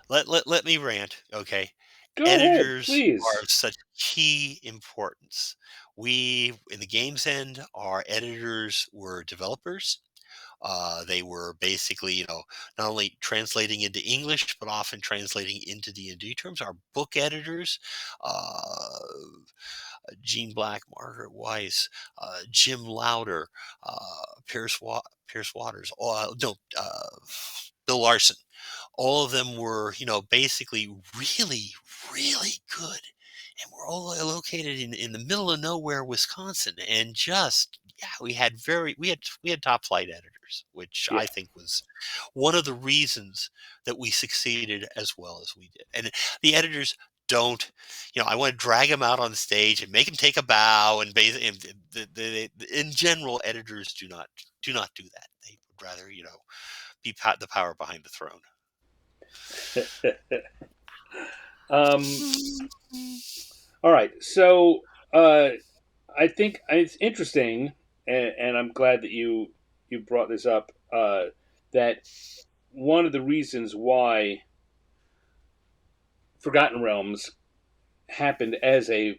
Let me rant, okay? Go ahead, Editors are please. of such key importance. We, in the games end, our editors were developers. They were basically, not only translating into English, but often translating into D&D terms. Our book editors, uh, Gene Black, Margaret Weiss, Jim Lauder, Pierce Waters, no, Bill Larson. All of them were, basically really, really good. And we're all located in the middle of nowhere, Wisconsin. And just, yeah, we had top flight editors, which I Yeah, think was one of the reasons that we succeeded as well as we did. And the editors don't, I want to drag them out on stage and make them take a bow. And basically, in general, editors do not do that. They would rather, be the power behind the throne. um, all right. So I think it's interesting, and I'm glad that you brought this up. That one of the reasons why Forgotten Realms happened as a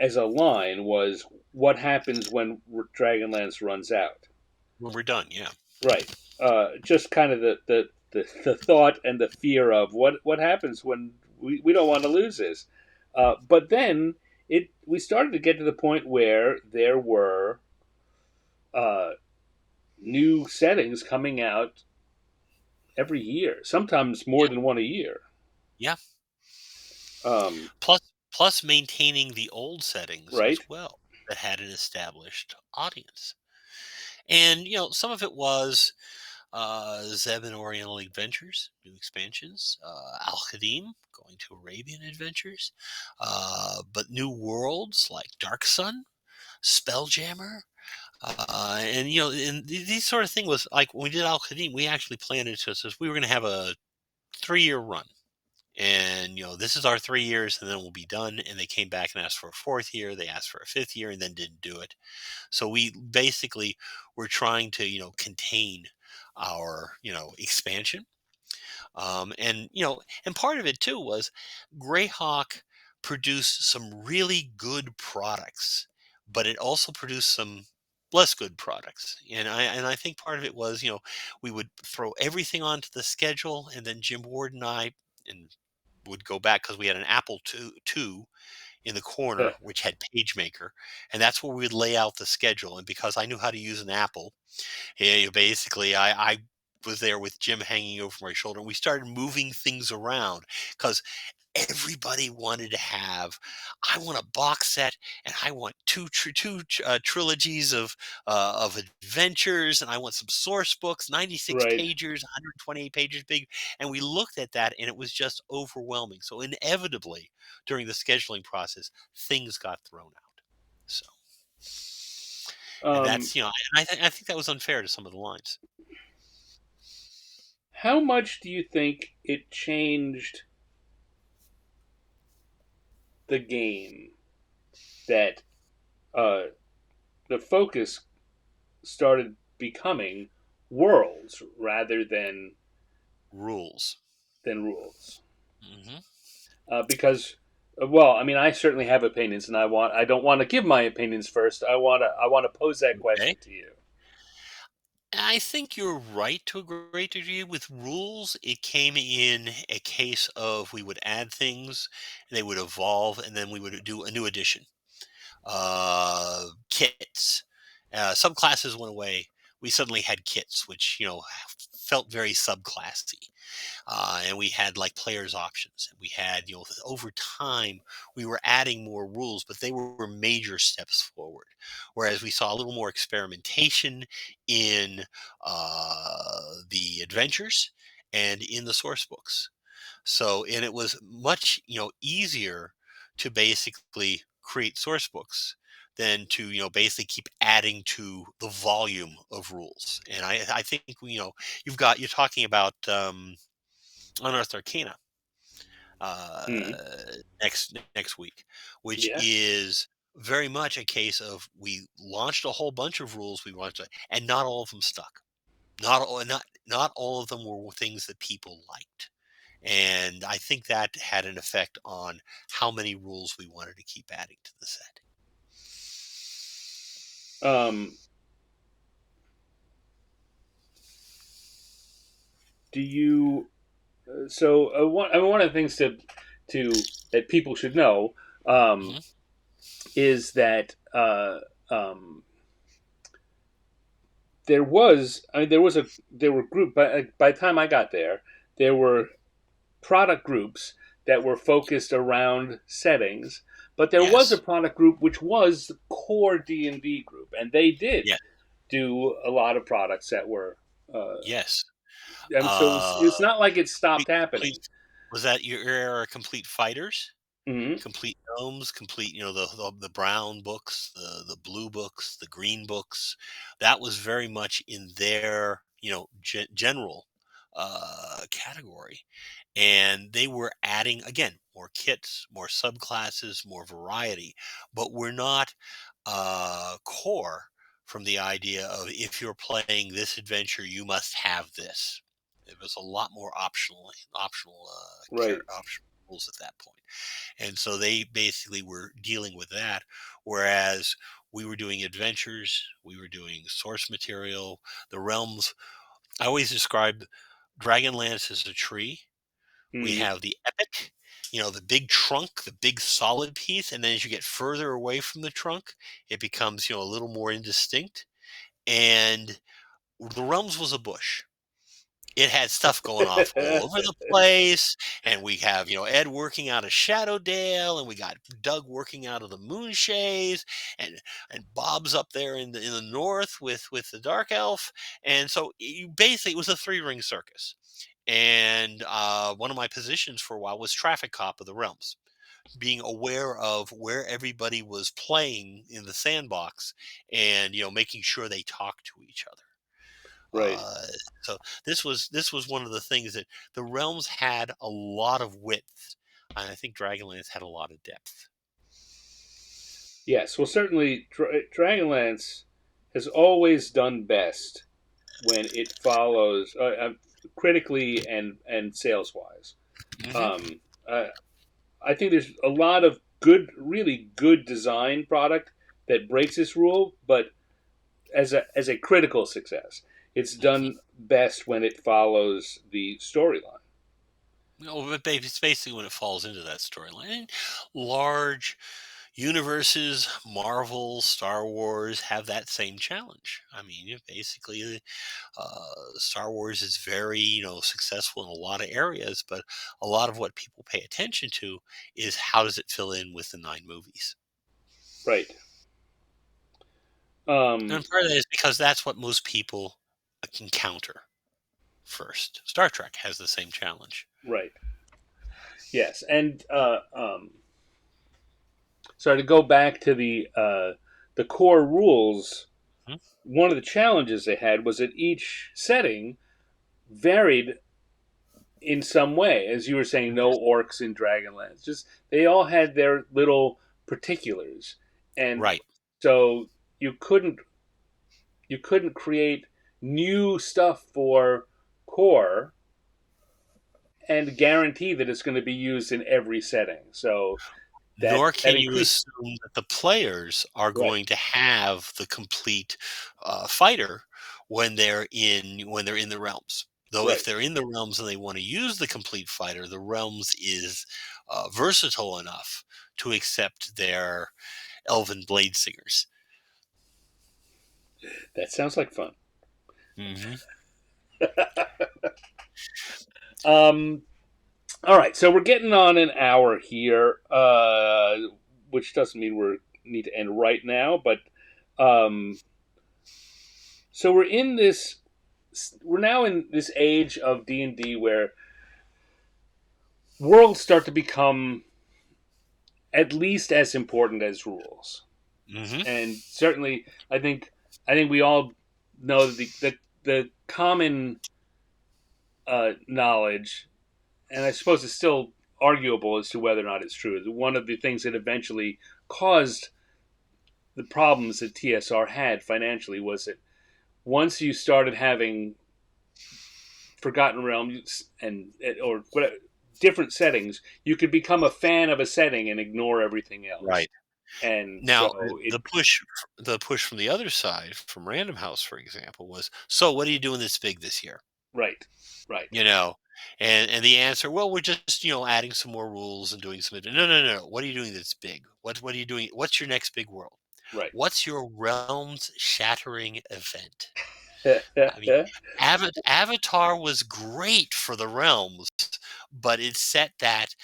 line was what happens when Dragonlance runs out. When we're done, yeah. Right. Just kind of the thought and the fear of what happens when we don't want to lose this. But then we started to get to the point where there were uh, new settings coming out every year, sometimes more Yeah. than one a year. Yeah. Um, Plus maintaining the old settings as right? well that had an established audience. And, some of it was Zeb and Oriental Adventures, new expansions, Al Qadim, going to Arabian Adventures, but new worlds like Dark Sun, Spelljammer, and these sort of thing was like when we did Al Qadim, we actually planned it so we were going to have a 3-year run. And this is our 3 years, and then we'll be done. And they came back and asked for a fourth year. They asked for a fifth year, and then didn't do it. So we basically were trying to contain our expansion. And part of it too was Greyhawk produced some really good products, but it also produced some less good products. And I think part of it was, we would throw everything onto the schedule, and then Jim Ward and I and would go back because we had an Apple two in the corner which had PageMaker, and that's where we would lay out the schedule. And because I knew how to use an Apple, yeah, basically, I was there with Jim hanging over my shoulder, and we started moving things around because everybody wanted to have. I want a box set, and I want trilogies of adventures, and I want some source books, 96 Right. pages, 128 pages big. And we looked at that, and it was just overwhelming. So inevitably, during the scheduling process, things got thrown out. So. And Um, that's, I think that was unfair to some of the lines. how much do you think it changed the game that uh, the focus started becoming worlds rather Rules. than rules? Hmm. Because well, I mean, I certainly have opinions, and I don't want to give my opinions first. I want to pose that Okay. question to you. I think you're right to a great degree with rules. It came in a case of we would add things, they would evolve, and then we would do a new edition. Kits. Some classes went away. We suddenly had kits, which felt very subclassy. And we had like players options, and we had over time we were adding more rules, but they were major steps forward, whereas we saw a little more experimentation in the adventures and in the source books. And it was much easier to basically create source books than to basically keep adding to the volume of rules. And I think you're talking about Unearthed Arcana Hmm. next week, which Yes. is very much a case of we launched a whole bunch of rules and not all of them stuck. Not all of them were things that people liked, and I think that had an effect on how many rules we wanted to keep adding to the set. Um, do you? One of the things to that people should know um, Hmm. is that there was I mean there were group by the time I got there, there were product groups that were focused around settings, but there was a Yes. product group which was the core D&D group, and they did Yeah. do a lot of products that were Yes. and so Uh, it's not like it stopped happening. complete. Was that your era? Complete Fighters? Hmm. Complete gnomes, complete, the brown books, the blue books, the green books. That was very much in their general category, and they were adding again more kits, more subclasses, more variety, but we're not core from the idea of if you're playing this adventure, you must have this. It was a lot more Right. optional rules at that point. And so they basically were dealing with that. Whereas we were doing adventures, we were doing source material, the realms. I always describe Dragonlance as a tree. We Hmm. have the epic, the big trunk, the big solid piece. And then as you get further away from the trunk, it becomes, a little more indistinct. And the realms was a bush. It had stuff going off all over the place, and we have Ed working out of Shadowdale, and we got Doug working out of the Moonshades, and Bob's up there in the north with the Dark Elf, and so you basically it was a three-ring circus. And one of my positions for a while was traffic cop of the realms, being aware of where everybody was playing in the sandbox, and making sure they talk to each other. Right. Uh, so this was one of the things that the realms had a lot of width, and I think Dragonlance had a lot of depth. Yes. Well, certainly, Dragonlance has always done best when it follows critically and sales wise. Hmm. Um, uh, I think there's a lot of good, really good design product that breaks this rule, but as a critical success, it's Hmm. done best when it follows the storyline. But it's basically when it falls into that storyline. Large universes, Marvel, Star Wars have that same challenge. I mean, basically, Star Wars is very, successful in a lot of areas, but a lot of what people pay attention to is how does it fill in with the 9 movies. Right. Um, And part of that is because that's what most people can counter first. Star Trek has the same challenge. right. Yes, and so to go back to the core rules, Mhm. one of the challenges they had was that each setting varied in some way. As you were saying, no orcs in Dragonlance. Just they all had their little particulars, and Right. so you couldn't you couldn't create new stuff for core and guarantee that it's going to be used in every setting. So that Nor that can you increased. assume that the players are Right, going to have the complete fighter when they're in the realms. Though if right. they're in the realms and they want to use the complete fighter, the realms is versatile enough to accept their elven blade singers. That sounds like fun. Hmm. Um, all right, so we're getting on an hour here, which doesn't mean we need to end right now, but um, so we're now in this age of D&D where worlds start to become at least as important as rules. Hmm. And certainly I think we all know that the common knowledge, and I suppose it's still arguable as to whether or not it's true. One of the things that eventually caused the problems that TSR had financially was that once you started having Forgotten Realms and or whatever, different settings, you could become a fan of a setting and ignore everything else. Right. And Now, so it the push from the other side, from Random House, for example, was, so what are you doing this big this year? right, right, You know, and the answer, well, we're just adding some more rules and doing some. No, no, no. What are you doing that's big? What are you doing? What's your next big world? right. What's your realms shattering event? I mean, Avatar was great for the realms, but it set that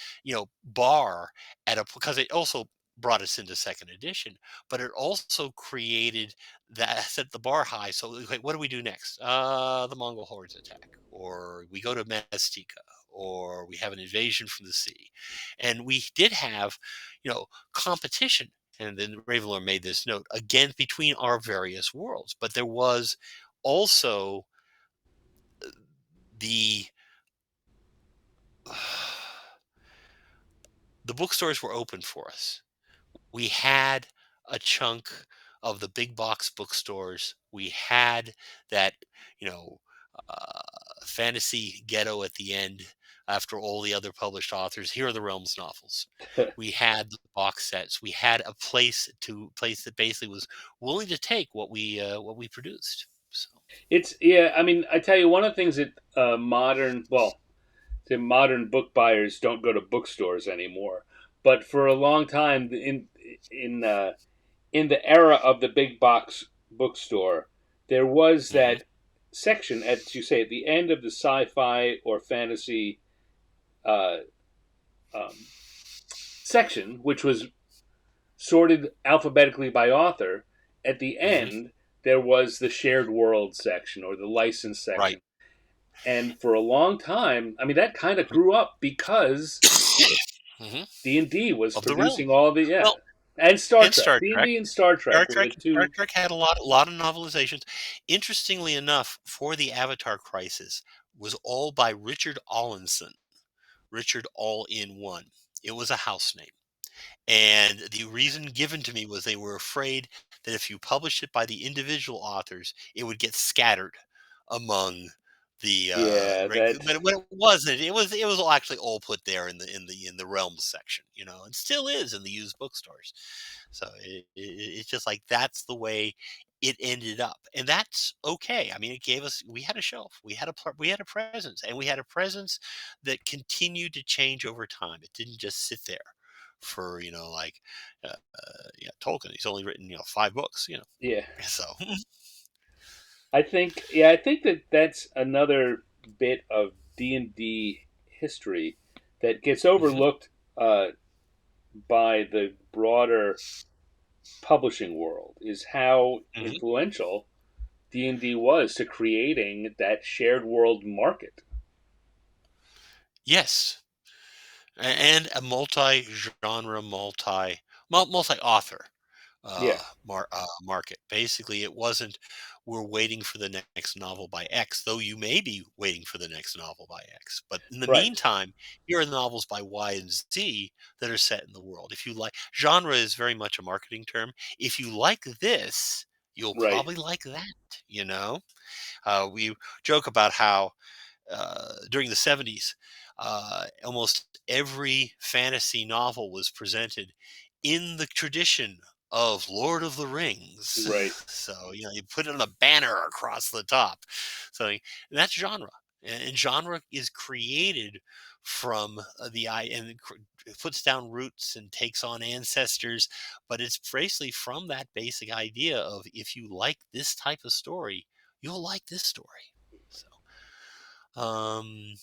bar at a, because it also brought us into second edition, but it also created that, set the bar high. So okay, what do we do next? The Mongol hordes attack, or we go to Mestika, or we have an invasion from the sea, and we did have competition. And then Ravenlord made this note again between our various worlds, but there was also the the bookstores were open for us. We had a chunk of the big box bookstores. We had that, you know, uh, fantasy ghetto at the end after all the other published authors. Here are the Realms novels. We had the box sets. We had a place that basically was willing to take what we produced. So. It's yeah. I mean, I tell you, one of the things that the modern book buyers don't go to bookstores anymore. But for a long time, in in the era of the big box bookstore, there was Mhm. that section, as you say, at the end of the sci-fi or fantasy uh, um, section, which was sorted alphabetically by author. At the Mhm. end, there was the shared world section or the license Right. section. And for a long time, I mean, that kind of grew up because Mhm. D&D was Of the realm. producing all the, Well, yeah. And Star and Trek. Star Trek. D&D and Star Trek were the Star two. Trek had a lot of novelizations. Interestingly enough, for the Avatar Crisis, was all by Richard Allinson. Richard All in One. It was a house name. And the reason given to me was they were afraid that if you published it by the individual authors, it would get scattered among the Yeah, that. but it wasn't. It was all actually all put there in the realms section, and still is in the used bookstores. So it's just like that's the way it ended up, and that's okay. I mean, it gave us we had a shelf, we had a presence, and we had a presence that continued to change over time. It didn't just sit there for like yeah, Tolkien. He's only written 5 books. Yeah. So I think that that's another bit of D&D history that gets mhm, overlooked uh, by the broader publishing world is how mhm. influential D&D was to creating that shared world market. Yes, and a multi-genre, multi-author Yeah, market. Basically, it wasn't we're waiting for the next novel by X, though you may be waiting for the next novel by X. But in the right, meantime, here are novels by Y and Z that are set in the world. If you like, genre is very much a marketing term. If you like this, you'll right. probably like that. We joke about how during the 70s, almost every fantasy novel was presented in the tradition of Lord of the Rings. Right. So, you put it on a banner across the top. So, and that's genre. And genre is created from the eye and it puts down roots and takes on ancestors, but it's basically from that basic idea of if you like this type of story, you'll like this story. So, um,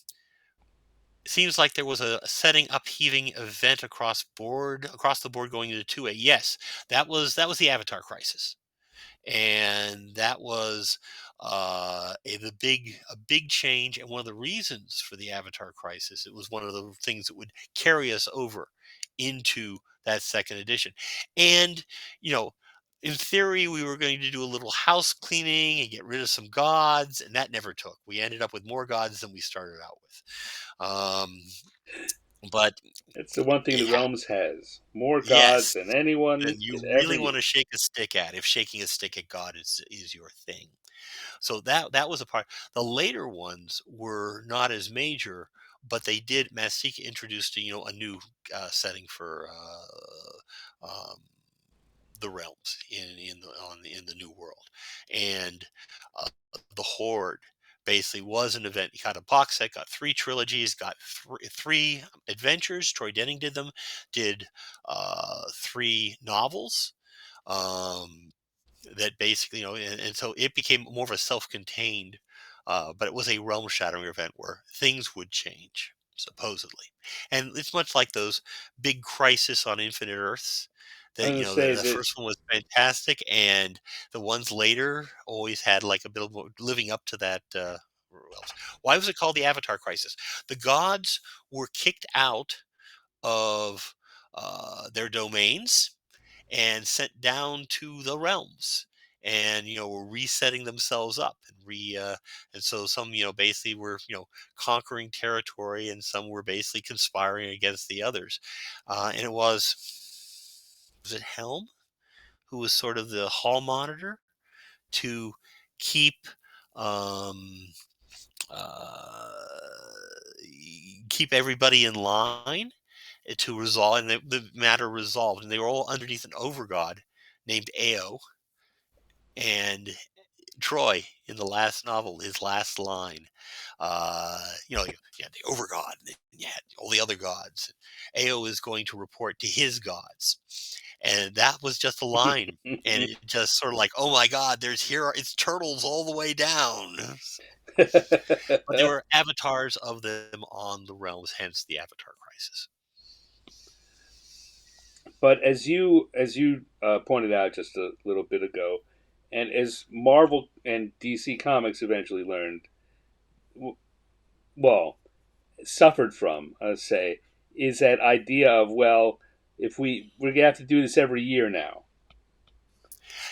seems like there was a setting upheaving event across the board going into 2A. Yes, that was the Avatar Crisis, and that was a big change, and one of the reasons for the Avatar Crisis. It was one of the things that would carry us over into that second edition, and you know. In theory, we were going to do a little house cleaning and get rid of some gods, and that never took. We ended up with more gods than we started out with. But It's the one thing the yeah, Realms has. More gods yes, than then anyone could you ever really want to use. shake a stick at if shaking a stick at God is your thing. So that was a part. The later ones were not as major, but they did. Mastika introduced a new setting for the realms in the new world, and uh, the Horde basically was an event. You got a box set, got 3 trilogies, got three adventures. Troy Denning did them, did 3 novels. Um, that basically, and so it became more of a self-contained, but it was a realm-shattering event where things would change supposedly, and it's much like those big Crisis on Infinite Earths. I'm That going to the, say the that first one was fantastic, and the ones later always had like a bit of living up to that. Realms. Why was it called the Avatar Crisis? The gods were kicked out of their domains and sent down to the realms, and were resetting themselves up and so some basically were conquering territory, and some were basically conspiring against the others, and it was it Helm who was sort of the hall monitor to keep um uh keep everybody in line, to resolve, and the matter resolved, and they were all underneath an overgod named Ao. And Troy, in the last novel, his last line, you had the overgod, and you had all the other gods. Ao is going to report to his gods, and that was just a line, and it just sort of like, oh my God, it's turtles all the way down. But there were avatars of them on the realms, hence the Avatar Crisis. but as you pointed out just a little bit ago, and as Marvel and DC Comics eventually learned, well, suffered from, say, is that idea of, well, if we're gonna have to do this every year now.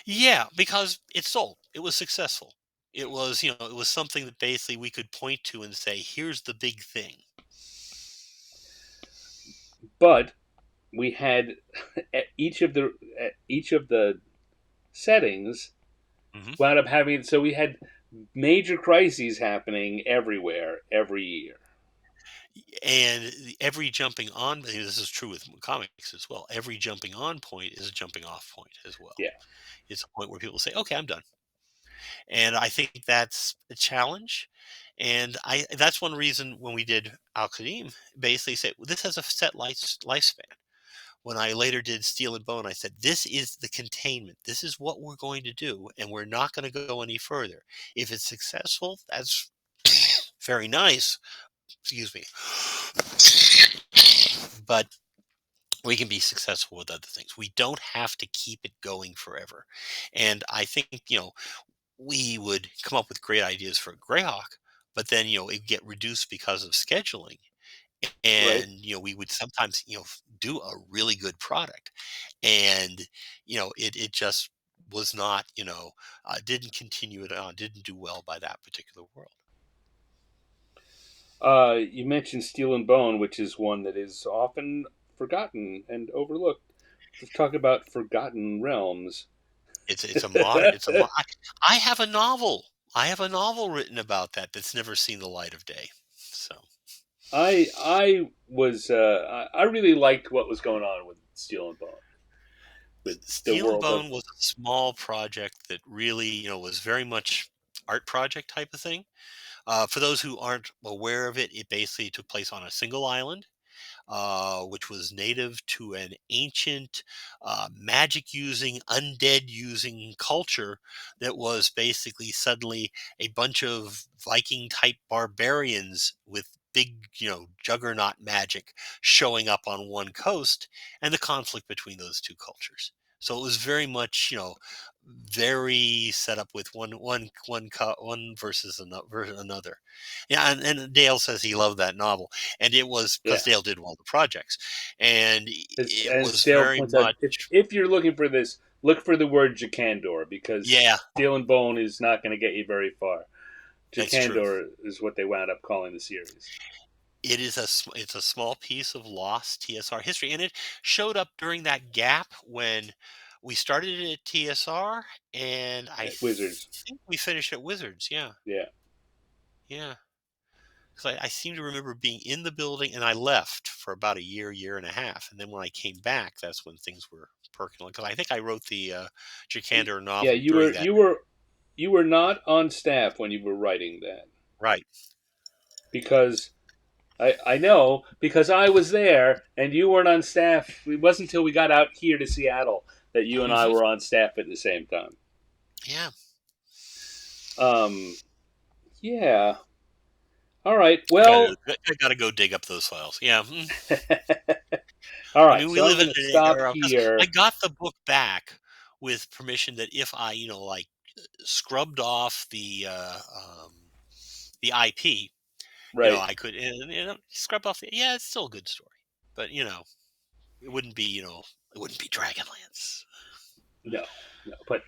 Yeah, because it sold. It was successful. It was, it was something that basically we could point to and say, here's the big thing. But we had each of the settings Hmm. wound up having, so we had major crises happening everywhere every year. And every jumping on, this is true with comics as well. Every jumping on point is a jumping off point as well. Yeah, It's a point where people say, okay, I'm done. And I think that's a challenge. And that's one reason when we did Al Qadim, basically said, well, this has a set lifespan. When I later did Steel and Bone, I said, this is the containment. This is what we're going to do, and we're not going to go any further. If it's successful, that's very nice. Excuse me. But we can be successful with other things. We don't have to keep it going forever. And I think, we would come up with great ideas for Greyhawk, but then, it get reduced because of scheduling. right. And, we would sometimes, do a really good product. And, it just was not, didn't continue it on, didn't do well by that particular world. You mentioned Steel and Bone, which is one that is often forgotten and overlooked. Let's talk about Forgotten Realms. It's a modern, I have a novel. I have a novel written about that that's never seen the light of day. So I really liked what was going on with Steel and Bone, with the Steel and world of Bone was a small project that really, was very much art project type of thing. For those who aren't aware of it, it basically took place on a single island, which was native to an ancient magic using, undead using culture that was basically suddenly a bunch of Viking type barbarians with big, juggernaut magic showing up on one coast, and the conflict between those two cultures. So it was very much, very set up with one versus another. Yeah, and Dale says he loved that novel, and it was because yeah. Dale did all the projects, and it As was Dale very points out, much, if you're looking for this, look for the word Jacandor, because yeah, Steel and Bone is not going to get you very far. it's true. Jacandor is what they wound up calling the series. It's a small piece of lost TSR history, and it showed up during that gap when we started it at TSR, and I Wizards. think we finished at Wizards. Yeah, Yeah. yeah. Because I seem to remember being in the building, and I left for about a year, year and a half, and then when I came back, that's when things were perking. Because I think I wrote the Jacandor Yeah, novel you during were that. you were you were not on staff when you were writing that, Right. because I know, because I was there and you weren't on staff. It wasn't until we got out here to Seattle that you and I Hmm. were on staff at the same time. Yeah. Um, yeah. All right. I Well, gotta go dig up those files. Yeah. Mm. all I right. mean, we So I'm live going in to an stop era because I here. got the book back with permission that if I, like scrubbed off the IP, Right. I could, scrub off the, yeah, it's still a good story, but it wouldn't be, it wouldn't be Dragonlance. No. No. But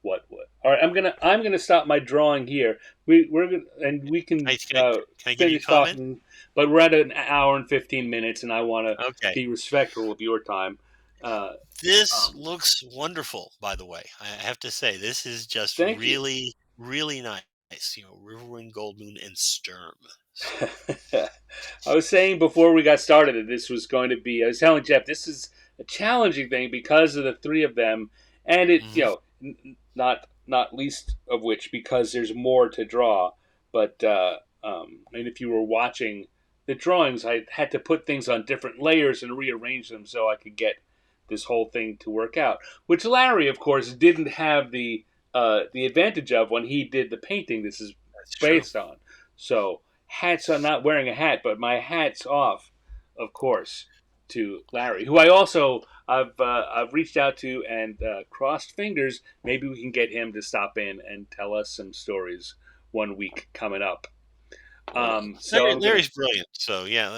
what? All right. I'm gonna stop my drawing here. We're gonna, and we can Can I give you a finish comment? talking, but we're at an hour and 15 minutes, and I want to Okay. be respectful of your time. Uh, This um, looks wonderful, by the way. I have to say, this is just Thank you. really, really nice. Riverwind, Gold Moon, and Sturm. So, I was saying before we got started that this was going to be. I was telling Jeff this is a challenging thing because of the three of them, and it mhm. not least of which because there's more to draw. But and if you were watching the drawings, I had to put things on different layers and rearrange them so I could get this whole thing to work out. Which Larry, of course, didn't have the advantage of when he did the painting. This is That's true. based on. So hats on, not wearing a hat, but my hat's off, of course, to Larry, who I've reached out to and crossed fingers. Maybe we can get him to stop in and tell us some stories one week coming up. So I'm gonna. Larry's brilliant. So yeah,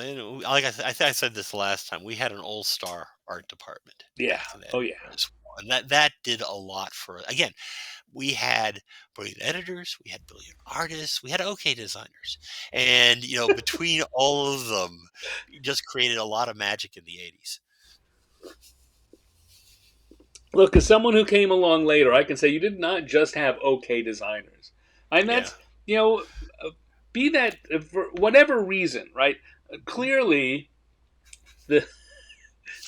like I said this last time, we had an all-star art department Yeah. back then Oh yeah. as well. And that did a lot for, again, we had brilliant editors, we had brilliant artists, we had okay designers. And, between all of them, you just created a lot of magic in the 80s. Look, as someone who came along later, I can say you did not just have okay designers. And Yeah. that's, be that for whatever reason, right? Clearly, the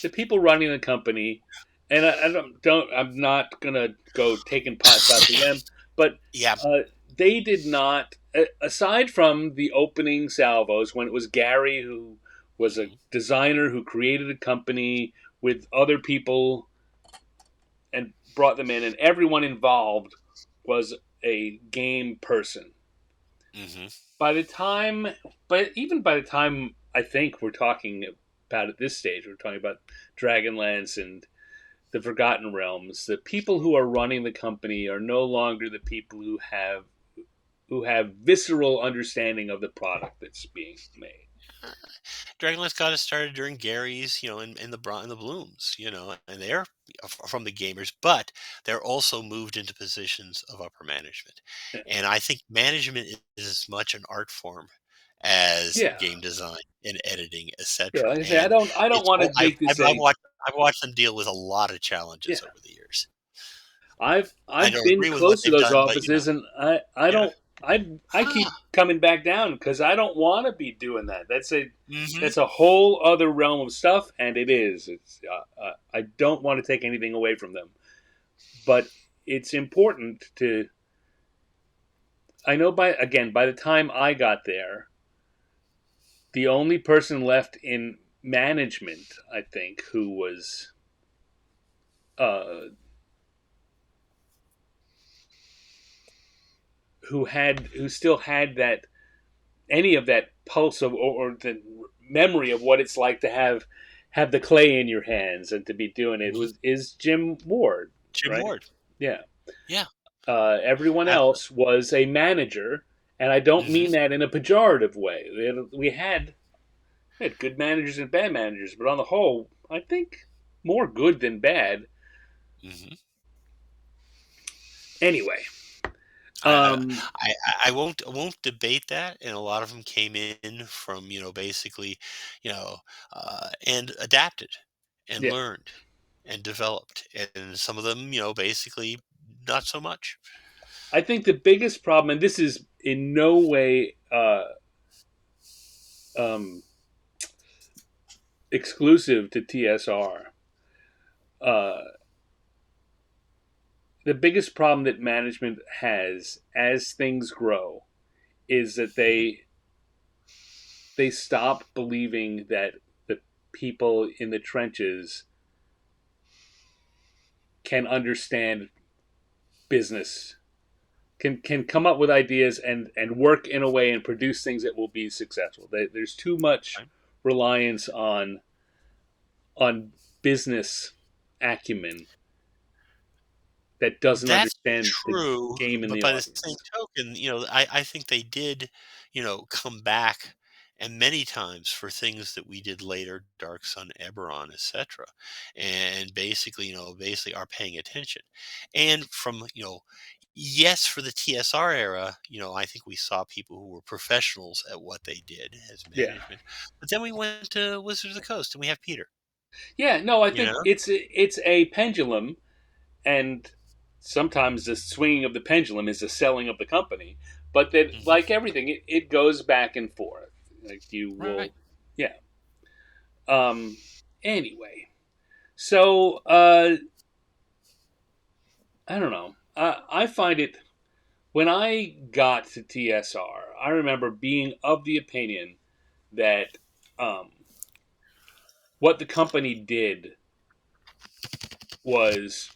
the people running the company, and I'm not gonna go taking pot shots at them, but Yeah. they did not. Aside from the opening salvos, when it was Gary who was a Mhm. designer who created a company with other people and brought them in, and everyone involved was a game person. Mhm. By the time, but even by the time I think we're talking about at this stage, we're talking about Dragonlance and the Forgotten Realms. The people who are running the company are no longer the people who have visceral understanding of the product that's being made. Dragonlance got us started during Gary's, in the Blooms, and they're from the gamers, but they're also moved into positions of upper management. And I think management is as much an art form as Yeah, game design and editing, yeah. etc. Like I say, I And don't, I don't it's want to all make this a I've watched them deal with a lot of yeah. challenges over the years. I I've don't been agree with what close to they've those done, but offices, and I yeah. don't I keep coming back down because I don't want to be doing that. Hmm. That's a whole other realm of stuff, and it is. It's I don't want to take anything away from them, but it's important to. I know by the time I got there, the only person left in management, I think, uh, who still had that any of that pulse of or the memory of what it's like to have the clay in your hands and to be doing it Hmm. was is Jim Ward, Jim right? Ward. Yeah. Yeah, Everyone absolutely. else was a manager, and I don't Hmm. mean that in a pejorative way. We had good managers and bad managers, but on the whole, I think more good than bad. Hmm. Anyway, I, um, I won't debate that, and a lot of them came in from basically, and adapted, and yeah, learned, and developed, and some of them basically not so much. I think the biggest problem, and this is in no way um, exclusive to TSR. Uh, the biggest problem that management has as things grow is that Hmm. they stop believing that the people in the trenches can understand business, can come up with ideas and work in a way and produce things that will be successful. There's too much Right. reliance on business acumen that doesn't That's understand the true, game in but the by the same audience. token, I think they did, come back, and many times, for things that we did later, Dark Sun, Eberron, etc., and basically are paying attention. And from, yes, for the TSR era, I think we saw people who were professionals at what they did as Yeah, management. But then we went to Wizards of the Coast, and we have Peter. yeah. No, I You think know. it's a pendulum, and sometimes the swinging of the pendulum is the selling of the company. But that, Hmm. like everything, it goes back and forth. Like you Right. will, yeah. Um. Anyway, so I don't know. I find it when I got to TSR, I remember being of the opinion that um, what the company did was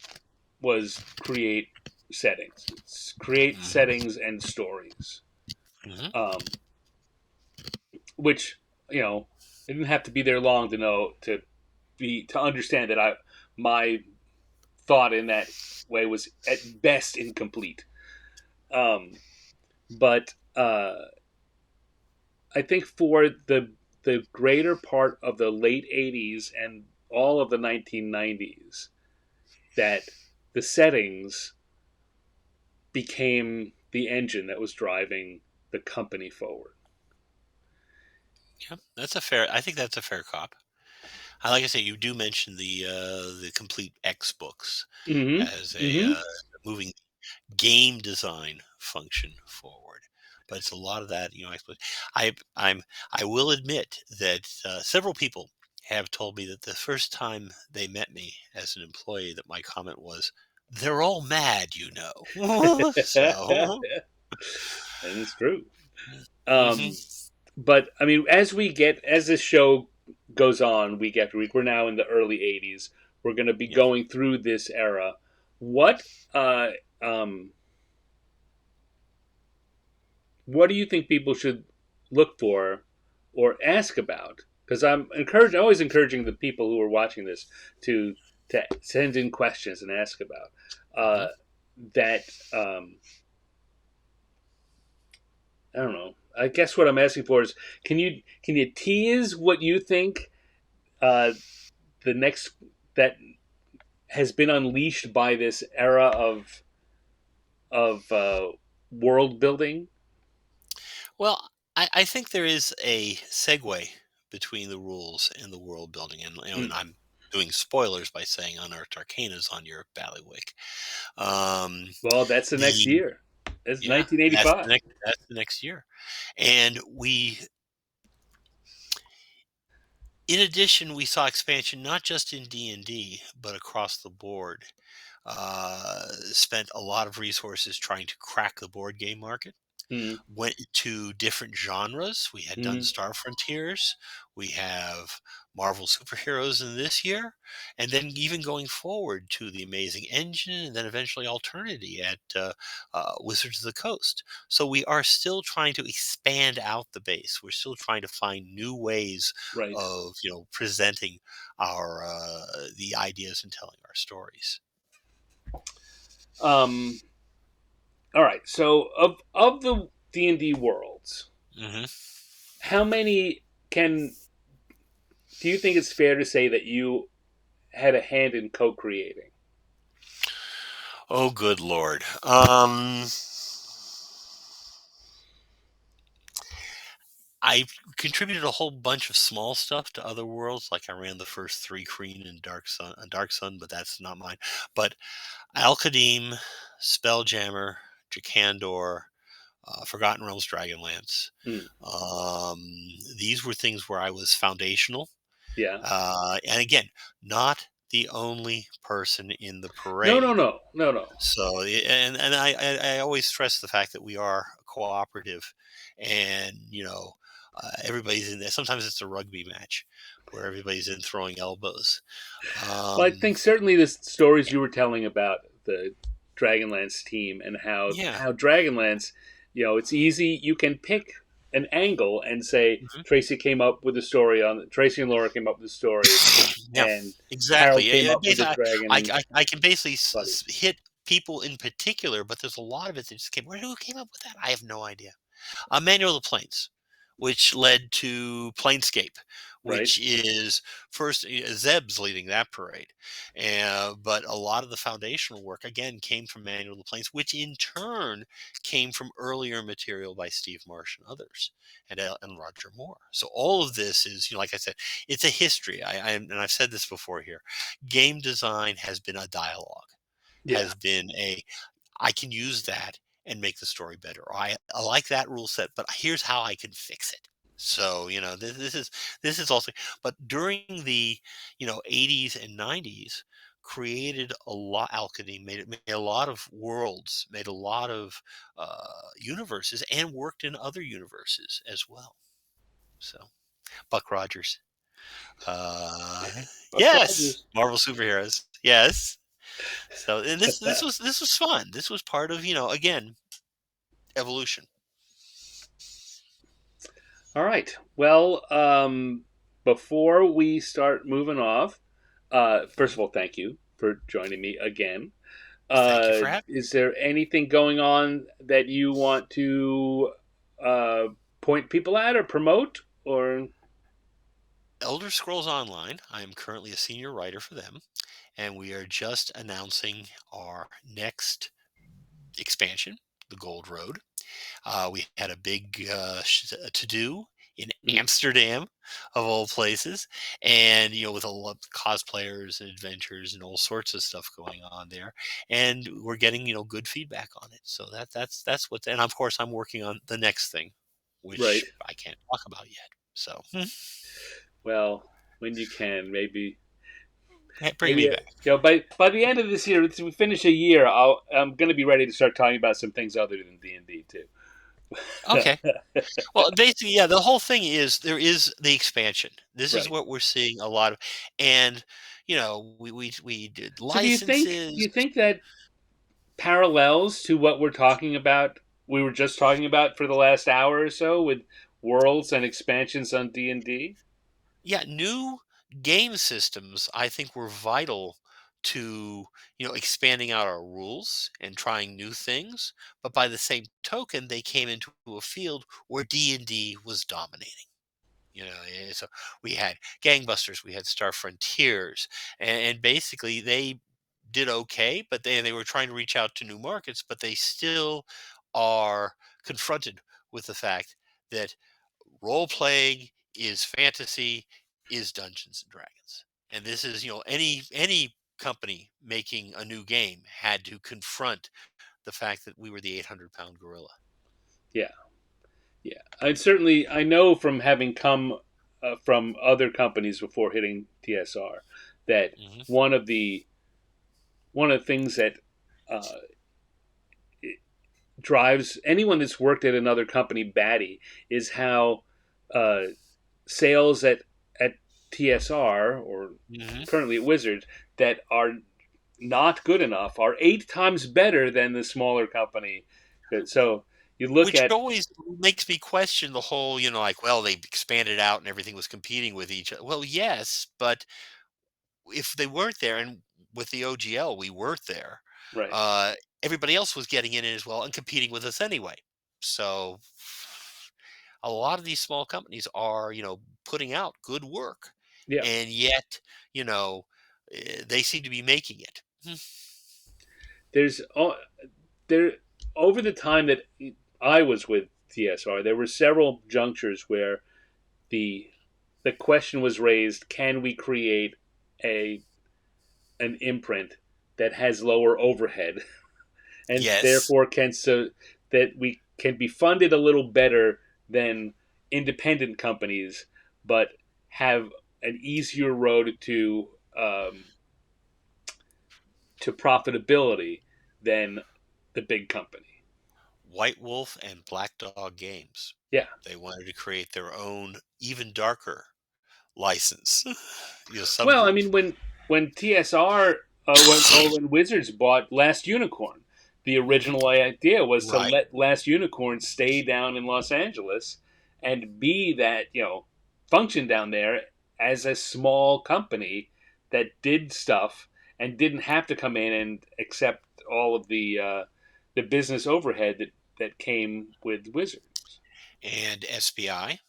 create settings. It's create Hmm. settings and stories. Hmm. Um, which I didn't have to be there long to know to understand that I my thought in that way was at best incomplete. But I think for the greater part of the late '80s and all of the 1990s that the settings became the engine that was driving the company forward. Yeah, that's a fair. I think that's a fair cop. Like I say, you do mention the complete X books Mm-hmm. as a Mm-hmm. moving game design function forward. But it's a lot of that, I suppose. I will admit that several people have told me that the first time they met me as an employee, that my comment was, "They're all mad, you know." So, And it's true. hmm, Um, but I mean, as this show goes on week after week, we're now in the early '80s. We're going to be yeah. going through this era. What uh, um, what do you think people should look for or ask about? Because always encouraging the people who are watching this to send in questions and ask about Hmm. that. I don't know. I guess what I'm asking for is, can you tease what you think uh, the next that has been unleashed by this era of world building? Well, I think there is a segue between the rules and the world building, and Mm. I'm doing spoilers by saying Unearthed Arcana's on your Ballywick. Um, Well, that's the next the year. It's Yeah, that's 1985. the next year, and in addition, we saw expansion not just in D&D but across the board. Spent a lot of resources trying to crack the board game market. Mm. Went to different genres. We had done Mm. Star Frontiers. We have Marvel superheroes in this year, and then even going forward to the Amazing Engine, and then eventually Alternity at Wizards of the Coast. So we are still trying to expand out the base. We're still trying to find new ways Right. of presenting our the ideas and telling our stories. Um. All right. So of the D&D worlds, Hmm. how many can do you think it's fair to say that you had a hand in co-creating? Oh, good lord. I contributed a whole bunch of small stuff to other worlds, like I ran the first three Kreen and Dark Sun, but that's not mine. But Al Qadim, Spelljammer, Jakandor, Forgotten Realms, Dragonlance. Mm. Um, these were things where I was foundational, Yeah. and again, not the only person in the No. No. parade. No. No. No. So, and I always stress the fact that we are cooperative, and everybody's in there. Sometimes it's a rugby match where everybody's in throwing elbows. Well, I Um, think certainly the stories you were telling about the Dragonlance team and yeah. how Dragonlance, it's easy. You can pick an angle and say Mhm. Tracy and Laura came up with the story, Yeah, and exactly. Harold Yeah, came yeah, up with the basically, dragon I can basically buddy, hit people in particular, but there's a lot of it that just came. Who came up with that? I have no idea. Manual of the Plains, which led to Planescape, right? which is first Zeb's leading that parade, but a lot of the foundational work again came from Manual of the Plains, which in turn came from earlier material by Steve Marsh and others, and Roger Moore. So all of this is, like I said, it's a history. And I've said this before here. Game design has been a dialogue, Yeah. has been a I can use that and make the story better. Or I like that rule set, but here's how I can fix it. So this is also. But during the 80s and 90s, created a lot. Alchemy made a lot of worlds, made a lot of universes, and worked in other universes as well. So Buck Rogers, uh, Buck yes, Rogers. Marvel superheroes, yes. So and this was fun. This was part of again evolution. All right. Well, before we start moving off, first of all, thank you for joining me again. Thank you for having. Is there anything going on that you want to uh, point people at or promote? Or Elder Scrolls Online. I am currently a senior writer for them, and we are just announcing our next expansion, the Gold Road. We had a big to do in Mhm. Amsterdam, of all places, and with a lot of cosplayers and adventures and all sorts of stuff going on there. And we're getting good feedback on it. So that's what's. And of course, I'm working on the next thing, Right. which I can't talk about yet. So Well, when you can, bring maybe me back. by the end of this year, if we finish a year, I'm going to be ready to start talking about some things other than D&D too. Okay. Well, basically, yeah, the whole thing is there is the expansion. This is Right. what we're seeing a lot of, and we did So do licenses. you think that parallels to what we're talking about, we were just talking about for the last hour or so with worlds and expansions on D&D? Yeah, new game systems I think were vital to expanding out our rules and trying new things. But by the same token, they came into a field where D&D was dominating. So we had gangbusters, we had star frontiers, and basically they did okay, but they were trying to reach out to new markets, but they still are confronted with the fact that role playing is fantasy, is Dungeons and Dragons. And this is any company making a new game had to confront the fact that we were the 800-pound gorilla. Yeah, yeah. I know from having come from other companies before hitting TSR that Hmm. one of the one of the things that uh, drives anyone that's worked at another company batty is how uh, sales at TSR or Hmm. currently at Wizards that are not good enough are 8 times better than the smaller company. So you look Which at always makes me question the whole, like, well, they expanded out and everything was competing with each other. Well, yes, but if they weren't there, and with the OGL, we weren't there, right, uh, everybody else was getting in it as well and competing with us anyway. So a lot of these small companies are, putting out good work, yeah. and yet, they seem to be making it. There's there over the time that I was with TSR, there were several junctures where the the question was raised: Can we create a an imprint that has lower overhead and Yes. therefore can so that we can be funded a little better than independent companies, but have an easier road to profitability than the big company. White Wolf and Black Dog Games. Yeah. They wanted to create their own, even darker license, Well, I subgroup. mean, when TSR when Wizards bought Last Unicorn, the Hmm. original idea was to Right. let Last Unicorn stay down in Los Angeles and be that function down there as a small company that did stuff and didn't have to come in and accept all of the business overhead that came with Wizards. And SPI,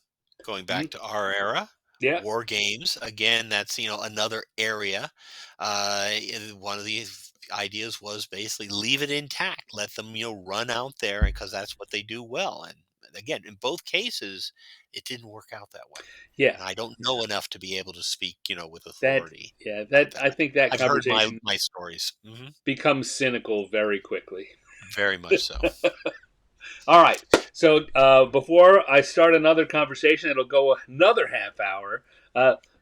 going back Mhm. to our era, Yeah, war games. Again, that's another area. And one of the ideas was basically leave it intact, let them run out there, because that's what they do well. And again, in both cases, it didn't work out that way. yeah. And I don't know enough to be able to speak, with That authority yeah about that that. I think that I've heard my conversation my stories. becomes cynical very quickly. Very much so. All right. So before I start another conversation, it'll go another half hour.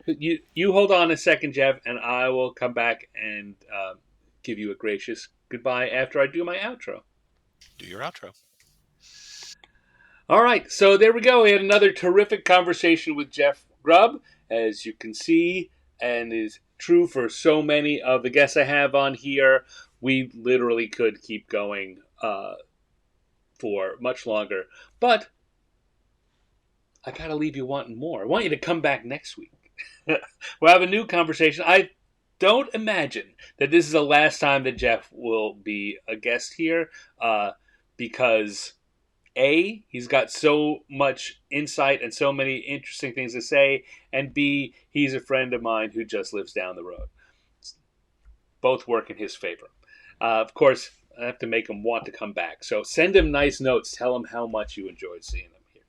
You hold on a second, Jeff, and I will come back and give you a gracious goodbye after I do my outro. Do your outro. All right. So there we go. We had another terrific conversation with Jeff Grubb, as you can see, and is true for so many of the guests I have on here. We literally could keep going for much longer, but I gotta leave you wanting more. I want you to come back next week. We'll have a new conversation. I don't imagine that this is the last time that Jeff will be a guest here, because A, he's got so much insight and so many interesting things to say, and B, he's a friend of mine who just lives down the road. Both work in his favor. Of course, I have to make him want to come back. So send him nice notes. Tell him how much you enjoyed seeing him here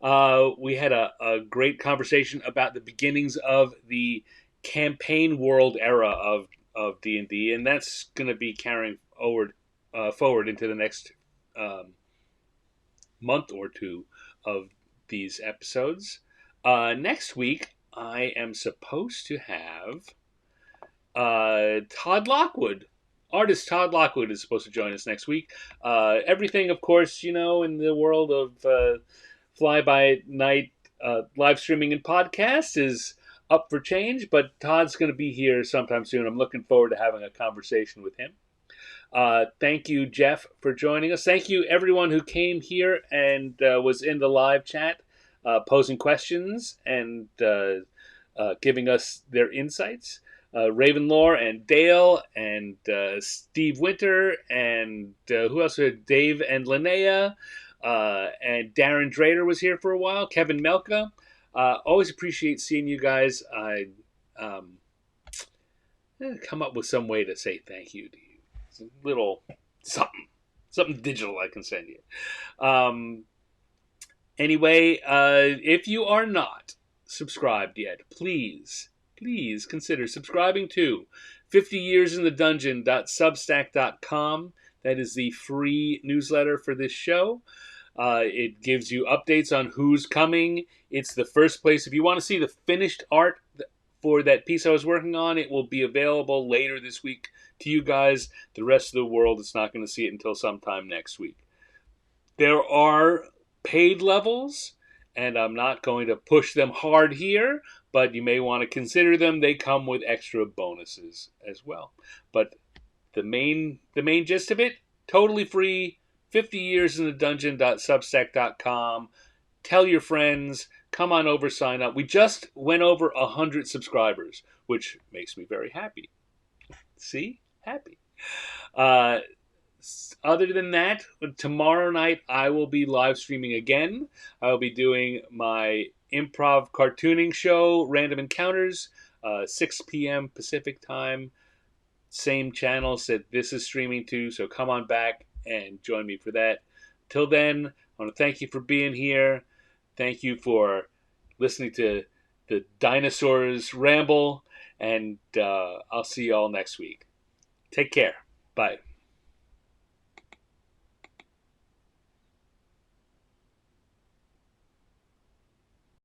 tonight. We had a great conversation about the beginnings of the campaign world era of D&D, and that's going to be carrying forward into the next month or two of these episodes. Next week, I am supposed to have Todd Lockwood. Artist Todd Lockwood is supposed to join us next week. Everything, of course, in the world of fly-by-night live streaming and podcasts is up for change, but Todd's going to be here sometime soon. I'm looking forward to having a conversation with him. Thank you, Jeff, for joining us. Thank you, everyone who came here and was in the live chat, posing questions and giving us their insights. Ravenlore and Dale and Steve Winter and who else? Dave and Linnea and Darren Drader was here for a while. Kevin Melka. Always appreciate seeing you guys. I come up with some way to say thank you to you. It's a little something digital I can send you. Anyway, if you are not subscribed yet, please consider subscribing to 50 Years in the Dungeon.substack.com. That is the free newsletter for this show. It gives you updates on who's coming. It's the first place. If you want to see the finished art for that piece I was working on, it will be available later this week to you guys. The rest of the world is not going to see it until sometime next week. There are paid levels, and I'm not going to push them hard here, but you may want to consider them. They come with extra bonuses as well. But the main gist of it, totally free, 50 Years in the Dungeon.substack.com. Tell your friends, come on over, sign up. We just went over 100 subscribers, which makes me very happy. See? Happy. Other than that, tomorrow night I will be live streaming again. I will be doing my improv cartooning show, Random Encounters, 6 p.m. Pacific time. Same channels that this is streaming to, so come on back and join me for that. Till then, I want to thank you for being here. Thank you for listening to the dinosaurs ramble, and I'll see you all next week. Take care. Bye.